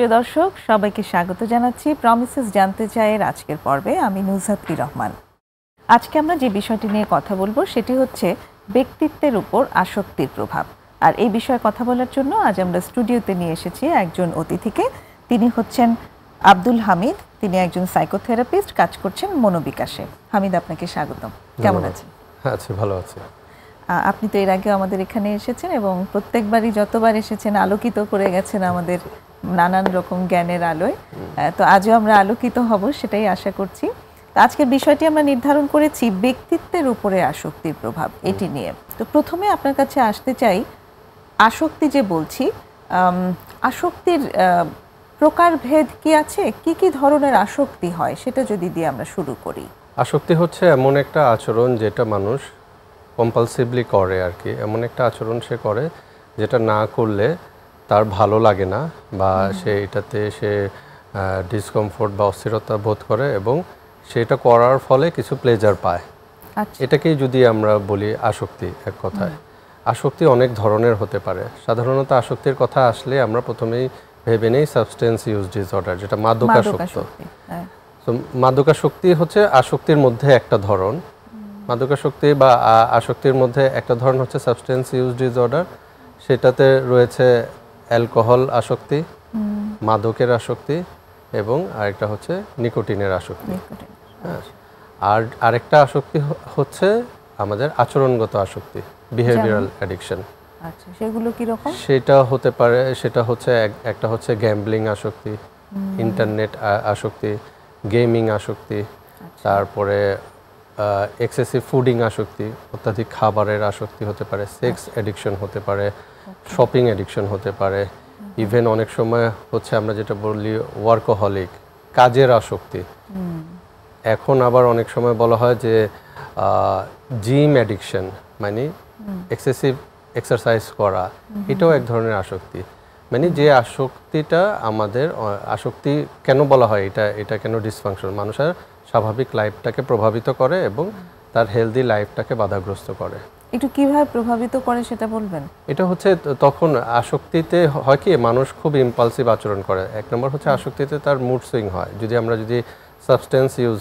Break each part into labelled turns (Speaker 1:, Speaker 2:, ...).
Speaker 1: প্রিয় দর্শক, সবাইকে স্বাগত জানাচ্ছি প্রমিসেস জানতে চাইয়ের আজকের পর্বে। আমি নুজহাতুল রহমান। আজকে আমরা যে বিষয়টি নিয়ে কথা বলবো সেটি হচ্ছে ব্যক্তিত্বের উপর আসক্তির প্রভাব। আর এই বিষয়ে কথা বলার জন্য আজ আমরা স্টুডিওতে নিয়ে এসেছি একজন অতিথিকে। তিনি হচ্ছেন আব্দুল হামিদ। তিনি একজন সাইকোথেরাপিস্ট, কাজ করছেন মনোবিকাশে। হামিদ, আপনাকে স্বাগতম। কেমন আছেন?
Speaker 2: হ্যাঁ, আছি, ভালো আছি।
Speaker 1: আপনি তো এর আগে আমাদের এখানে এসেছেন এবং প্রত্যেকবারই যতবার এসেছেন আলোকিত করে গেছেন আমাদের নানান রকম জ্ঞানের আলোয়। তো আজও আমরা আলোকিত হব, সেটাই আশা করছি। আজকের বিষয়টি আমরা নির্ধারণ করেছি ব্যক্তিত্বের উপরে আসক্তির প্রভাব, এটি নিয়ে। তো প্রথমে আপনার কাছে আসতে চাই, আসক্তি যে বলছি, আসক্তির প্রকারভেদ কি আছে? কি কি ধরনের আসক্তি হয় সেটা যদি দিয়ে আমরা শুরু করি।
Speaker 2: আসক্তি হচ্ছে এমন একটা আচরণ যেটা মানুষ কম্পালসিভলি করে আর কি। এমন একটা আচরণ সে করে যেটা না করলে তার ভালো লাগে না, বা এটাতে সে ডিসকমফোর্ট বা অস্থিরতা বোধ করে এবং সেটা করার ফলে কিছু প্লেজার পায়। এটাকেই যদি আমরা বলি আসক্তি এক কথায়। আসক্তি অনেক ধরনের হতে পারে। সাধারণত আসক্তির কথা আসলে আমরা প্রথমেই ভেবে নেই সাবস্টেন্স ইউজ ডিসঅর্ডার, যেটা মাদকাসক্ত। তো মাদকাসক্তি হচ্ছে আসক্তির মধ্যে একটা ধরন। মাদকাসক্তি বা আসক্তির মধ্যে একটা ধরন হচ্ছে সাবস্টেন্স ইউজ ডিসঅর্ডার। সেটাতে রয়েছে অ্যালকোহল আসক্তি, মাদকের আসক্তি এবং আরেকটা হচ্ছে নিকোটিনের আসক্তি। হ্যাঁ, আর আরেকটা আসক্তি হচ্ছে আমাদের আচরণগত আসক্তি, বিহেভিয়ারাল অ্যাডিকশন।
Speaker 1: আচ্ছা, সেগুলো কি রকম?
Speaker 2: সেটা হতে পারে, সেটা হচ্ছে একটা হচ্ছে গ্যাম্বলিং আসক্তি, ইন্টারনেট আসক্তি, গেমিং আসক্তি, তারপরে এক্সেসিভ ফুডিং আসক্তি, অত্যাধিক খাবারের আসক্তি হতে পারে, সেক্স অ্যাডিকশন হতে পারে, শপিং অ্যাডিকশন হতে পারে, ইভেন অনেক সময় হচ্ছে আমরা যেটা বলি ওয়ার্কোহলিক, কাজের আসক্তি। এখন আবার অনেক সময় বলা হয় যে জিম অ্যাডিকশন, মানে এক্সেসিভ এক্সারসাইজ করা, এটাও এক ধরনের আসক্তি। মানে যে আসক্তিটা আমাদের আসক্তি কেন বলা হয়, এটা কেন ডিসফাংশন, মানুষের স্বাভাবিক লাইফটাকে প্রভাবিত করে এবং তার হেলদি লাইফটাকে বাধাগ্রস্ত করে।
Speaker 1: একটু কিভাবে প্রভাবিত করে সেটা বলবেন?
Speaker 2: এটা হচ্ছে তখন আসক্তিতে হয় কি, মানুষ খুব ইম্পালসিভ আচরণ করে। এক নম্বর হচ্ছে আসক্তিতে তার মুড সুইং হয়। আমরা যদি সাবস্টেন্স ইউজ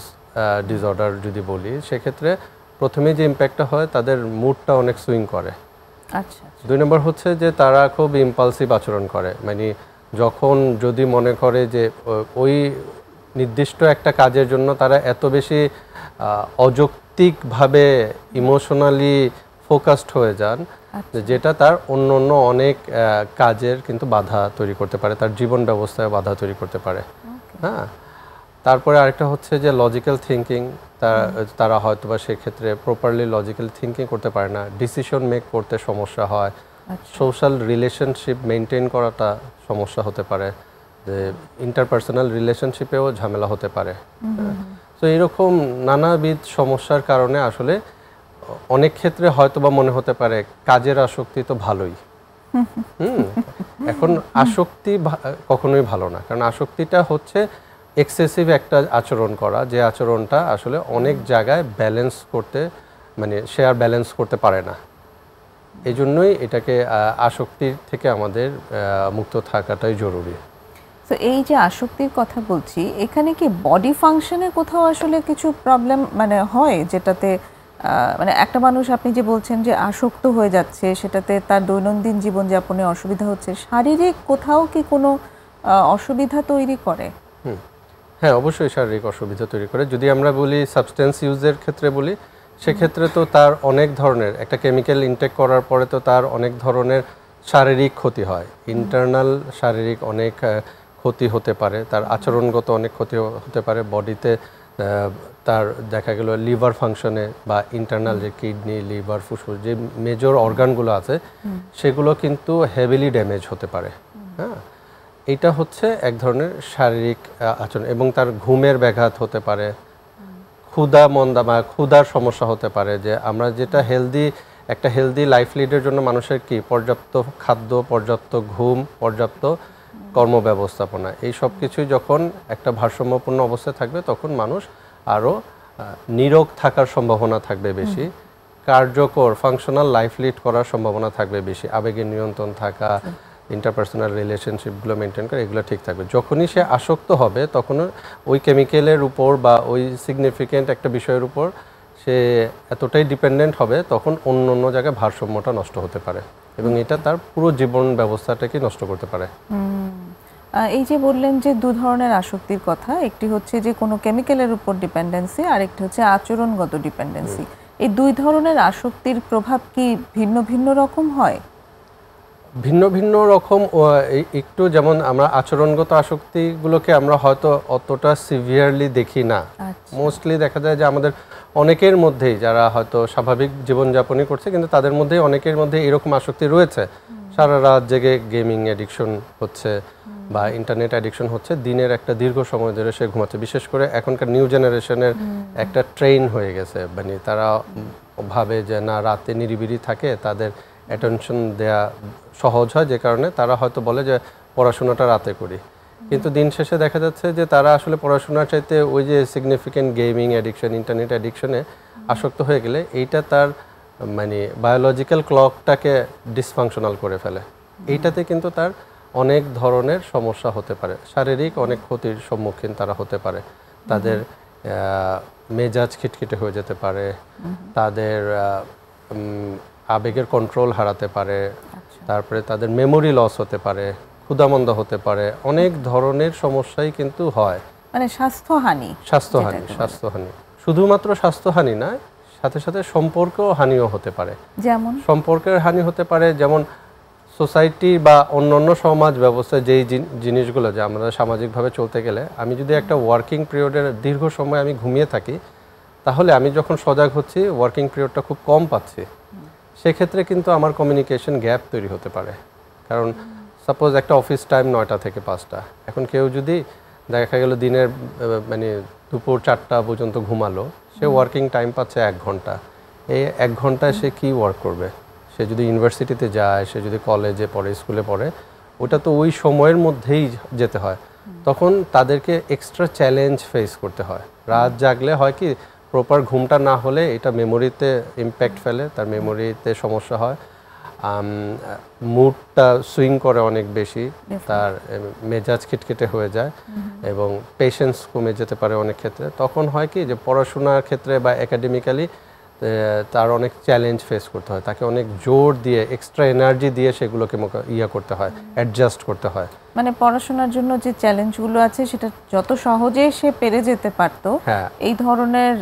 Speaker 2: ডিসঅর্ডার যদি বলি, সেক্ষেত্রে প্রথমে যে ইম্প্যাক্টটা হয় তাদের মুডটা অনেক সুইং করে।
Speaker 1: আচ্ছা।
Speaker 2: দুই নম্বর হচ্ছে যে তারা খুব ইম্পালসিভ আচরণ করে। মানে যখন যদি মনে করে যে ওই নির্দিষ্ট একটা কাজের জন্য তারা এত বেশি অযৌক্তিকভাবে ইমোশনালি ফোকাসড হয়ে যান, যেটা তার অন্য অনেক কাজের কিন্তু বাধা তৈরি করতে পারে, তার জীবন ব্যবস্থায় বাধা তৈরি করতে পারে। হ্যাঁ, তারপরে আরেকটা হচ্ছে যে লজিক্যাল থিঙ্কিং, তারা হয়তো বা সেক্ষেত্রে প্রপারলি লজিক্যাল থিঙ্কিং করতে পারে না, ডিসিশন মেক করতে সমস্যা হয়, সোশ্যাল রিলেশনশিপ মেনটেন করাটা সমস্যা হতে পারে, যে ইন্টারপার্সোনাল রিলেশনশিপেও ঝামেলা হতে পারে। তো এরকম নানাবিধ সমস্যার কারণে আসলে অনেক ক্ষেত্রে হয়তো বা মনে হতে পারে কাজের আসক্তি তো ভালোই। এখন আসক্তি কখনোই ভালো না, কারণ আসক্তিটা হচ্ছে এক্সেসিভ একটা আচরণ করা, যে আচরণটা আসলে অনেক জায়গায় ব্যালেন্স করতে, মানে সে আর ব্যালেন্স করতে পারে না। এই জন্যই এটাকে আসক্তির থেকে আমাদের মুক্ত থাকাটাই জরুরি।
Speaker 1: তো এই যে আসক্তির কথা বলছি, এখানে কি বডি ফাংশনে কোথাও আসলে কিছু প্রবলেম মানে হয়, যেটাতে মানে একটা মানুষ, আপনি যে বলছেন যে আসক্ত হয়ে যাচ্ছে, সেটাতে তার দৈনন্দিন জীবনযাপনে অসুবিধা হচ্ছে, শারীরিক কোথাও কি কোনো অসুবিধা তৈরি করে?
Speaker 2: হ্যাঁ, অবশ্যই শারীরিক অসুবিধা তৈরি করে। যদি আমরা বলি সাবস্টেন্স ইউজের ক্ষেত্রে বলি, সেক্ষেত্রে তো তার অনেক ধরনের, একটা কেমিক্যাল ইনটেক করার পরে তো তার অনেক ধরনের শারীরিক ক্ষতি হয়। ইন্টারনাল শারীরিক অনেক ক্ষতি হতে পারে, তার আচরণগত অনেক ক্ষতি হতে পারে বডিতে। তার দেখা গেল লিভার ফাংশনে বা ইন্টারনাল যে কিডনি, লিভার, ফুসফুস, যে মেজর অর্গানগুলো আছে, সেগুলো কিন্তু হেভিলি ড্যামেজ হতে পারে। হ্যাঁ, এটা হচ্ছে এক ধরনের শারীরিক আচরণ। এবং তার ঘুমের ব্যাঘাত হতে পারে, ক্ষুধা মন্দা বা ক্ষুধার সমস্যা হতে পারে। যে আমরা যেটা একটা হেলদি লাইফ লিডের জন্য মানুষের কি পর্যাপ্ত খাদ্য, পর্যাপ্ত ঘুম, পর্যাপ্ত কর্মব্যবস্থাপনা, এই সব কিছুই যখন একটা ভারসাম্যপূর্ণ অবস্থায় থাকবে, তখন মানুষ আরও নীরোগ থাকার সম্ভাবনা থাকবে বেশি, কার্যকর ফাংশনাল লাইফ লিড করার সম্ভাবনা থাকবে বেশি, আবেগের নিয়ন্ত্রণ থাকা, ইন্টারপার্সোনাল রিলেশনশিপগুলো মেনটেন করে, এগুলো ঠিক থাকবে। যখনই সে আসক্ত হবে তখন ওই কেমিক্যালের উপর বা ওই সিগনিফিকেন্ট একটা বিষয়ের উপর সে এতটাই ডিপেন্ডেন্ট হবে, তখন অন্য অন্য জায়গায় ভারসাম্যটা নষ্ট হতে পারে এবং এটা তার পুরো জীবন ব্যবস্থাটাকে নষ্ট করতে পারে।
Speaker 1: এই যে বললেন যে দু ধরনের আসক্তির কথা, একটি হচ্ছে যে কোনো কেমিক্যালের উপর ডিপেন্ডেন্সি, আর একটি হচ্ছে আচরণগত ডিপেন্ডেন্সি। এই দুই ধরনের আসক্তির প্রভাব কি ভিন্ন ভিন্ন রকম হয়?
Speaker 2: ভিন্ন ভিন্ন রকম একটু, যেমন আমরা আচরণগত আসক্তিগুলোকে আমরা হয়তো অতটা সিভিয়ারলি দেখি না। মোস্টলি দেখা যায় যে আমাদের অনেকের মধ্যেই, যারা হয়তো স্বাভাবিক জীবনযাপনই করছে কিন্তু তাদের মধ্যেই অনেকের মধ্যে এরকম আসক্তি রয়েছে। সারা রাত জেগে গেমিং অ্যাডিকশন হচ্ছে বা ইন্টারনেট অ্যাডিকশন হচ্ছে, দিনের একটা দীর্ঘ সময় ধরে সে ঘুমাচ্ছে। বিশেষ করে এখনকার নিউ জেনারেশনের একটা ট্রেন হয়ে গেছে, মানে তারা ভাবে যে না, রাতে নিরিবিলি থাকে, তাদের অ্যাটেনশন দেয়া সহজ হয়, যে কারণে তারা হয়তো বলে যে পড়াশোনাটা রাতে করি। কিন্তু দিন শেষে দেখা যাচ্ছে যে তারা আসলে পড়াশোনার চাইতে ওই যে সিগনিফিকেন্ট গেমিং অ্যাডিকশন, ইন্টারনেট অ্যাডিকশনে আসক্ত হয়ে গেলে এইটা তার মানে বায়োলজিক্যাল ক্লকটাকে ডিসফাংশনাল করে ফেলে। এইটাতে কিন্তু তার অনেক ধরনের সমস্যা হতে পারে, শারীরিক অনেক ক্ষতির সম্মুখীন তারা হতে পারে। তাদের মেজাজ খিটখিটে হয়ে যেতে পারে, তাদের আবেগের কন্ট্রোল হারাতে পারে, তারপরে তাদের মেমোরি লস হতে পারে, ক্ষুধামন্দা হতে পারে, অনেক ধরনের সমস্যাই কিন্তু হয়।
Speaker 1: মানে স্বাস্থ্যহানি।
Speaker 2: শুধুমাত্র স্বাস্থ্যহানি না, সাথে সাথে সম্পর্ক হানিও হতে পারে।
Speaker 1: যেমন
Speaker 2: সম্পর্কের হানি হতে পারে, যেমন সোসাইটি বা অন্যান্য সমাজ ব্যবস্থায় যেই জিনিসগুলো, যে আমরা সামাজিকভাবে চলতে গেলে, আমি যদি একটা ওয়ার্কিং পিরিয়ডের দীর্ঘ সময় আমি ঘুমিয়ে থাকি, তাহলে আমি যখন সজাগ হচ্ছি ওয়ার্কিং পিরিয়ডটা খুব কম পাচ্ছি, সেক্ষেত্রে কিন্তু আমার কমিউনিকেশন গ্যাপ তৈরি হতে পারে। কারণ সাপোজ একটা অফিস টাইম 9টা থেকে 5টা, এখন কেউ যদি দেখা গেল দিনের মানে দুপুর 4টা পর্যন্ত ঘুমালো, সে ওয়ার্কিং টাইম পাচ্ছে 1 ঘন্টা। এই 1 ঘন্টায় সে কি ওয়ার্ক করবে? সে যদি ইউনিভার্সিটিতে যায়, সে যদি কলেজে পড়ে, স্কুলে পড়ে, ওটা তো ওই সময়ের মধ্যেই যেতে হয়। তখন তাদেরকে এক্সট্রা চ্যালেঞ্জ ফেস করতে হয়। রাত জাগলে হয় কি, প্রপার ঘুমটা না হলে এটা মেমোরিতে ইম্প্যাক্ট ফেলে, তার মেমোরিতে সমস্যা হয়, মুডটা সুইং করে অনেক বেশি, তার মেজাজ খিটখিটে হয়ে যায় এবং পেশেন্স কমে যেতে পারে অনেক ক্ষেত্রে। তখন হয় কি যে পড়াশোনার ক্ষেত্রে বা একাডেমিক্যালি তার অনেক চ্যালেঞ্জ ফেস করতে হয়, তাকে অনেক জোর দিয়ে, এক্সট্রা এনার্জি দিয়ে সেগুলোকে করতে হয়, অ্যাডজাস্ট করতে হয়।
Speaker 1: মানে পড়াশোনার জন্য যে চ্যালেঞ্জগুলো আছে সেটা যত সহজে সে পেরে যেতে পারতো, এই ধরনের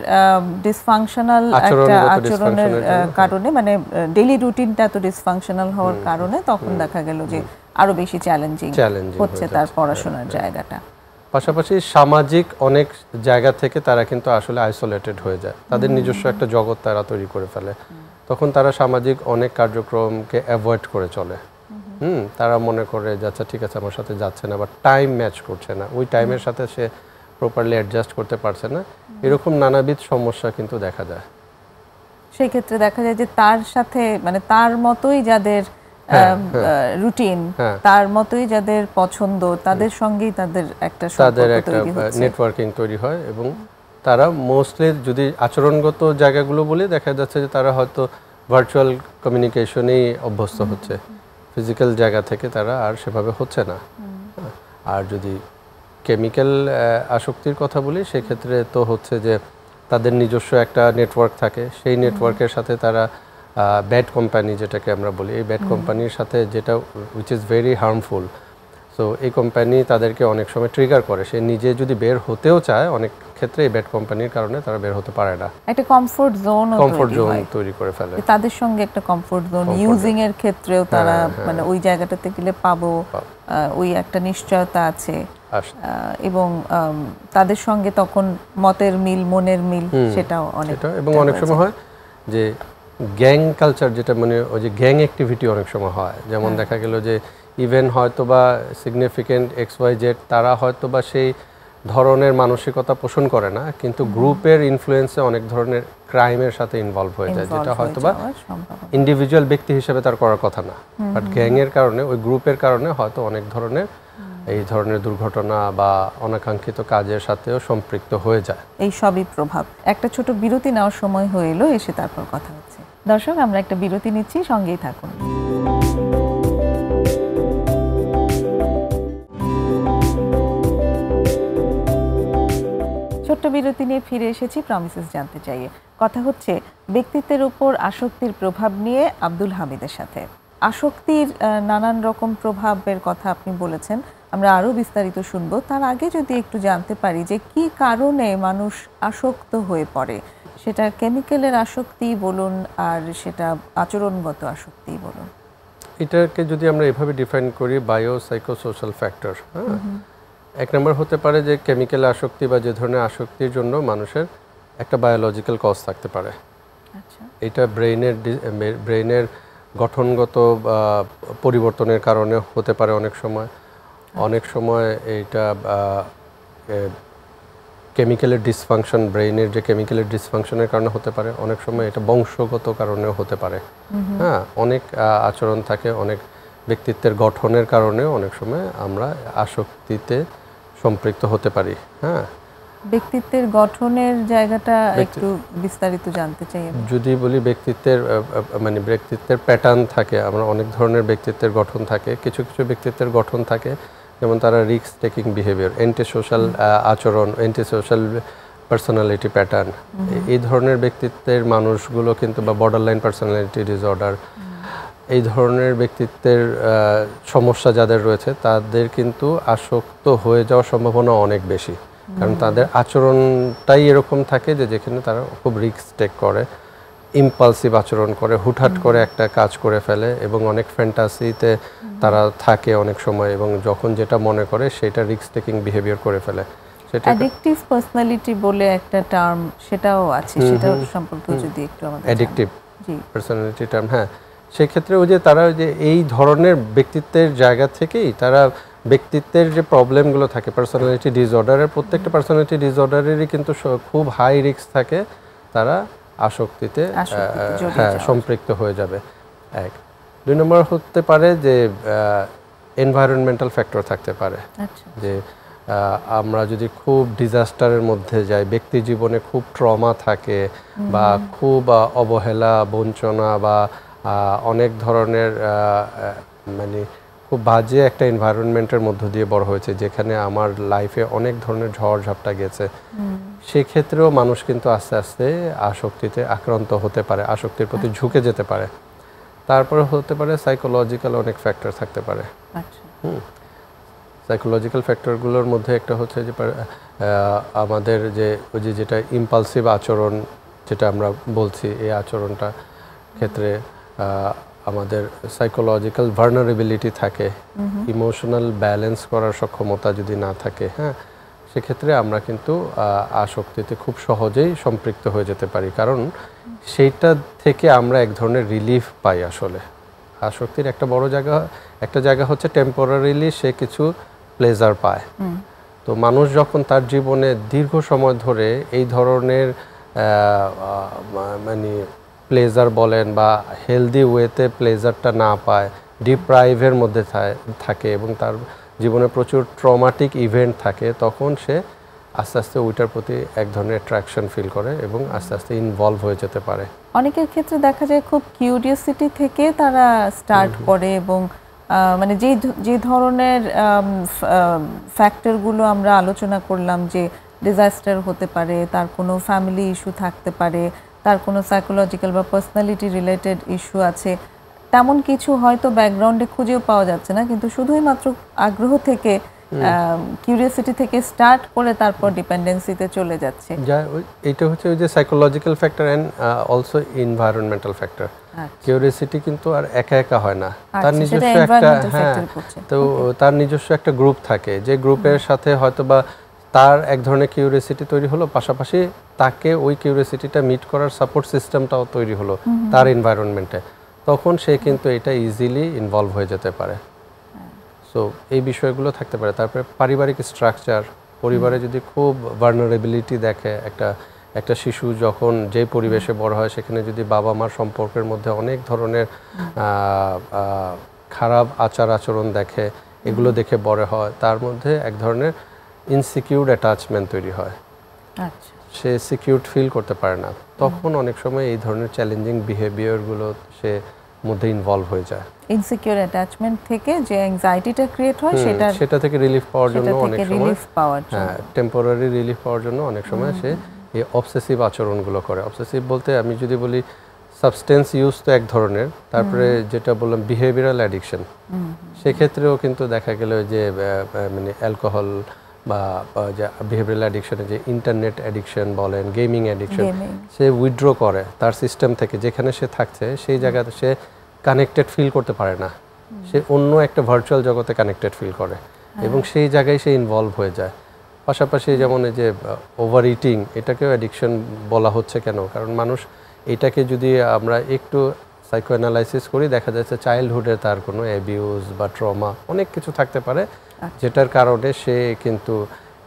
Speaker 1: ডিসফাংশনাল একটা আচরণের কারণে, মানে ডেইলি রুটিনটা তো ডিসফাংশনাল হওয়ার কারণে তখন দেখা গেল যে আরো বেশি চ্যালেঞ্জিং হচ্ছে তার পড়াশোনার জায়গাটা।
Speaker 2: পাশাপাশি সামাজিক অনেক জায়গা থেকে তারা কিন্তু আসলে আইসোলেটেড হয়ে যায়, তাদের নিজস্ব একটা জগৎ তারা তৈরি করে ফেলে। তখন তারা সামাজিক অনেক কার্যক্রমকে অ্যাভয়েড করে চলে। তারা মনে করে যে আচ্ছা ঠিক আছে, আমার সাথে যাচ্ছে না, বা টাইম ম্যাচ করছে না, ওই টাইমের সাথে সে প্রপারলি অ্যাডজাস্ট করতে পারছে না, এরকম নানাবিধ সমস্যা কিন্তু দেখা যায়।
Speaker 1: সেই ক্ষেত্রে দেখা যায় যে তার সাথে, মানে তার মতোই যাদের রুটিন, তার মতোই যাদের পছন্দ, তাদের সঙ্গেই তাদের একটা
Speaker 2: নেটওয়ার্কিং তৈরি হয় এবং তারা মোস্টলি, যদি আচরণগত জায়গাগুলো বলে, দেখা যাচ্ছে যে তারা হয়তো ভার্চুয়াল কমিউনিকেশনেই অভ্যস্ত হচ্ছে, ফিজিক্যাল জায়গা থেকে তারা আর সেভাবে হচ্ছে না। আর যদি কেমিক্যাল আসক্তির কথা বলি, সেক্ষেত্রে তো হচ্ছে যে তাদের নিজস্ব একটা নেটওয়ার্ক থাকে, সেই নেটওয়ার্কের সাথে তারা ব্যাড কোম্পানি, যেটাকে আমরা বলি, এই ব্যাড কোম্পানির সাথে, যেটা which is very harmful, so এই কোম্পানি তাদেরকে অনেক সময় ট্রিগার করে। সে নিজে যদি বের হতেও চায়, অনেক ক্ষেত্রে এই ব্যাড কোম্পানির কারণে তারা বের হতে পারে না,
Speaker 1: একটা কমফোর্ট জোন
Speaker 2: তৈরি করে ফেলে।
Speaker 1: তাদের সঙ্গে একটা কমফোর্ট জোন, ইউজিং এর ক্ষেত্রেও তারা মানে ওই জায়গাটাতে গেলে পাবো, ওই একটা নিশ্চয়তা আছে, এবং তাদের সঙ্গে তখন মতের মিল, মনের মিল, সেটাও অনেক।
Speaker 2: এবং অনেক সময় হয় যে গ্যাং কালচার, যেটা মানে ওই যে গ্যাং অ্যাক্টিভিটি অনেক সময় হয়, যেমন দেখা গেল যে ইভেন হয়তো বা সিগনিফিকেন্ট XYZ, তারা হয়তো বা সেই ধরনের মানসিকতা পোষণ করে না, কিন্তু গ্রুপের ইনফ্লুয়েন্সে অনেক ধরনের ক্রাইমের সাথে ইনভলভ হয়ে যায়, যেটা হয়তো বা ইন্ডিভিজুয়াল ব্যক্তি হিসেবে তার করার কথা না, বাট গ্যাংয়ের কারণে, ওই গ্রুপের কারণে হয়তো অনেক ধরনের এই ধরনের দুর্ঘটনা বা অনাকাঙ্ক্ষিত কাজের সাথেও সম্পৃক্ত হয়ে যায়।
Speaker 1: এই সবই প্রভাব। একটা ছোট বিরতি নেওয়ার সময় হয়ে এলো, এসে তারপর কথা হচ্ছে। দর্শক, আমরা একটা বিরতি নিচ্ছি, সঙ্গেই থাকুন। ছোট্ট বিরতি নিয়ে ফিরে এসেছি প্রমিসেস জানতে চাইয়ে। কথা হচ্ছে ব্যক্তিত্বের উপর আসক্তির প্রভাব নিয়ে আব্দুল হামিদের সাথে। আসক্তির নানান রকম প্রভাবের কথা আপনি বলেছেন, আমরা আরও বিস্তারিত শুনবো। তার আগে যদি একটু জানতে পারি যে কি কারণে মানুষ আসক্ত হয়ে পড়ে, সেটা কেমিক্যালের আসক্তি বলুন আর সেটা আচরণগত আসক্তি বলুন।
Speaker 2: এটাকে যদি আমরা এভাবে ডিফাইন করি, বায়ো সাইকো সোশ্যাল ফ্যাক্টর। হ্যাঁ, এক নম্বর হতে পারে যে কেমিক্যাল আসক্তি বা যে ধরনের আসক্তির জন্য মানুষের একটা বায়োলজিক্যাল কজ থাকতে পারে।
Speaker 1: আচ্ছা,
Speaker 2: এটা ব্রেইনের গঠনগত পরিবর্তনের কারণে হতে পারে অনেক সময় এইটা কেমিক্যালের ডিসফাংশন, ব্রেইনের যে কেমিক্যালের ডিসফাংশনের কারণে হতে পারে, অনেক সময় এটা বংশগত কারণেও হতে পারে। হ্যাঁ, অনেক আচরণ থাকে, অনেক ব্যক্তিত্বের গঠনের কারণে অনেক সময় আমরা আসক্তিতে সম্পৃক্ত হতে পারি। হ্যাঁ,
Speaker 1: ব্যক্তিত্বের গঠনের জায়গাটা একটু বিস্তারিত জানতে চাই।
Speaker 2: যদি বলি ব্যক্তিত্বের ব্যক্তিত্বের প্যাটার্ন থাকে, আমরা অনেক ধরনের ব্যক্তিত্বের গঠন থাকে। কিছু কিছু ব্যক্তিত্বের গঠন থাকে যেমন তারা risk taking behaviour, anti social আচরণ, অ্যান্টি সোশ্যাল পার্সোনালিটি প্যাটার্ন, এই ধরনের ব্যক্তিত্বের মানুষগুলো কিন্তু, বা বর্ডারলাইন পার্সোনালিটি ডিসঅর্ডার, এই ধরনের ব্যক্তিত্বের সমস্যা যাদের রয়েছে তাদের কিন্তু আসক্ত হয়ে যাওয়ার সম্ভাবনা অনেক বেশি। কারণ তাদের আচরণটাই এরকম থাকে যে যেখানে তারা খুব রিস্ক টেক করে, ইম্পালসিভ আচরণ করে, হুটহাট করে একটা কাজ করে ফেলে এবং অনেক ফ্যান্টাসিতে তারা থাকে অনেক সময়, এবং যখন যেটা মনে করে সেটা রিস্ক টেকিং বিহেভিয়ার করে ফেলে। সেটা
Speaker 1: অ্যাডিকটিভ পার্সোনালিটি বলে একটা টার্ম, সেটাও আছে, সেটাও সম্পর্কে যদি একটু আমাদের
Speaker 2: অ্যাডিকটিভ
Speaker 1: জি
Speaker 2: পার্সোনালিটি টার্ম। হ্যাঁ, সেক্ষেত্রে ওই যে তারা যে এই ধরনের ব্যক্তিত্বের জায়গা থেকেই তারা ব্যক্তিত্বের যে প্রবলেমগুলো থাকে, পার্সোনালিটি ডিসঅর্ডারের, প্রত্যেকটা পার্সোনালিটি ডিসঅর্ডারেরই কিন্তু খুব হাই রিস্ক থাকে তারা আসক্তিতে সম্পৃক্ত হয়ে যাবে। এক, দুই নম্বর হতে পারে যে এনভায়রনমেন্টাল ফ্যাক্টর থাকতে পারে। যে আমরা যদি খুব ডিজাস্টারের মধ্যে যাই, ব্যক্তি জীবনে খুব ট্রমা থাকে বা খুব অবহেলা, বঞ্চনা বা অনেক ধরনের খুব বাজে একটা এনভায়রনমেন্টের মধ্য দিয়ে বড় হয়েছে, যেখানে আমার লাইফে অনেক ধরনের ঝড় ঝাপটা গেছে, সেক্ষেত্রেও মানুষ কিন্তু আস্তে আস্তে আসক্তিতে আক্রান্ত হতে পারে, আসক্তির প্রতি ঝুঁকে যেতে পারে। তারপরে হতে পারে সাইকোলজিক্যাল অনেক ফ্যাক্টর থাকতে পারে। সাইকোলজিক্যাল ফ্যাক্টরগুলোর মধ্যে একটা হচ্ছে যে আমাদের যে ওই যেটা ইম্পালসিভ আচরণ যেটা আমরা বলছি, এই আচরণটা ক্ষেত্রে আমাদের সাইকোলজিক্যাল ভার্নারেবিলিটি থাকে, ইমোশনাল ব্যালেন্স করার সক্ষমতা যদি না থাকে, হ্যাঁ, সেক্ষেত্রে আমরা কিন্তু আসক্তিতে খুব সহজেই সম্পৃক্ত হয়ে যেতে পারি। কারণ সেইটা থেকে আমরা এক ধরনের রিলিফ পাই। আসলে আসক্তির একটা বড় জায়গা হচ্ছে টেম্পোরারিলি সে কিছু প্লেজার পায়। তো মানুষ যখন তার জীবনে দীর্ঘ সময় ধরে এই ধরনের প্লেজার বলেন বা হেলদি ওয়েতে প্লেজারটা না পায়, ডিপ্রাইভের মধ্যে থাকে এবং তার জীবনে প্রচুর ট্রমাটিক ইভেন্ট থাকে, তখন সে আস্তে আস্তে ওইটার প্রতি এক ধরনের অ্যাট্রাকশন ফিল করে এবং আস্তে আস্তে ইনভলভ হয়ে যেতে পারে।
Speaker 1: অনেকের ক্ষেত্রে দেখা যায় খুব কিউরিওসিটি থেকে তারা স্টার্ট করে এবং যে ধরনের ফ্যাক্টরগুলো আমরা আলোচনা করলাম, যে ডিজাস্টার হতে পারে, তার কোনো ফ্যামিলি ইস্যু থাকতে পারে, তার কোনো সাইকোলজিক্যাল বা পার্সোনালিটি রিলেটেড ইস্যু আছে, তেমন কিছু হয়তো ব্যাকগ্রাউন্ডে খুঁজেও পাওয়া যাচ্ছে না, কিন্তু শুধুই মাত্র আগ্রহ থেকে, কিউরিওসিটি থেকে স্টার্ট করে তারপর ডিপেন্ডেন্সিতে চলে যাচ্ছে।
Speaker 2: এইটা হচ্ছে ওই যে psychological factor and also environmental factor. Curiosity কিন্তু আর একা একা হয় না, তার নিজস্ব তার নিজস্ব একটা গ্রুপ থাকে, যে গ্রুপের সাথে হয়তো বা তার এক ধরনের কিউরিওসিটি তৈরি হলো, পাশাপাশি তাকে ওই কিউরিওসিটিটা মিট করার সাপোর্ট সিস্টেমটাও তৈরি হলো তার এনভায়রনমেন্টে, তখন সে কিন্তু এটা ইজিলি ইনভলভ হয়ে যেতে পারে। সো এই বিষয়গুলো থাকতে পারে। তারপরে পারিবারিক স্ট্রাকচার, পরিবারে যদি খুব ভালনারেবিলিটি দেখে, একটা শিশু যখন যে পরিবেশে বড় হয় সেখানে যদি বাবা মার সম্পর্কের মধ্যে অনেক ধরনের খারাপ আচরণ দেখে, এগুলো দেখে বড় হয়, তার মধ্যে এক ধরনের ইনসিকিউর অ্যাটাচমেন্ট তৈরি হয়। সে সিকিউরড ফিল করতে পারে না, তখন অনেক সময় এই ধরনের চ্যালেঞ্জিং বিহেভিয়ারগুলো সে মধ্যে ইনভলভ হয়ে যায়।
Speaker 1: ইনসিকিউর অ্যাটাচমেন্ট থেকে যে অ্যাংজাইটিটা ক্রিয়েট হয়
Speaker 2: সেটা থেকে রিলিফ পাওয়ার জন্য অনেক সময়
Speaker 1: রিলিফ পাওয়ার জন্য,
Speaker 2: হ্যাঁ, টেম্পোরারি রিলিফ পাওয়ার জন্য অনেক সময় সে এই অবসেসিভ আচরণগুলো করে। অবসেসিভ বলতে আমি যদি বলি সাবস্টেন্স ইউজ তো এক ধরনের, তারপরে যেটা বললাম বিহেভিয়ারাল অ্যাডিকশন, সেক্ষেত্রেও কিন্তু দেখা গেল যে মানে অ্যালকোহল বা যে বিহেভিয়ারাল অ্যাডিকশনে যে ইন্টারনেট অ্যাডিকশন বলেন, গেমিং অ্যাডিকশন, সে উইথড্র করে তার সিস্টেম থেকে, যেখানে সে থাকছে সেই জায়গাতে সে কানেক্টেড ফিল করতে পারে না, সে অন্য একটা ভার্চুয়াল জগতে কানেক্টেড ফিল করে এবং সেই জায়গায় সে ইনভলভ হয়ে যায়। পাশাপাশি যেমন এই যে ওভার ইটিং, এটাকেও অ্যাডিকশন বলা হচ্ছে কেন? কারণ মানুষ এটাকে যদি আমরা একটু সাইকো অ্যানালাইসিস করি, দেখা যাচ্ছে চাইল্ডহুডে তার কোনো অ্যাবিউজ বা ট্রমা অনেক কিছু থাকতে পারে, যেটার কারণে সে কিন্তু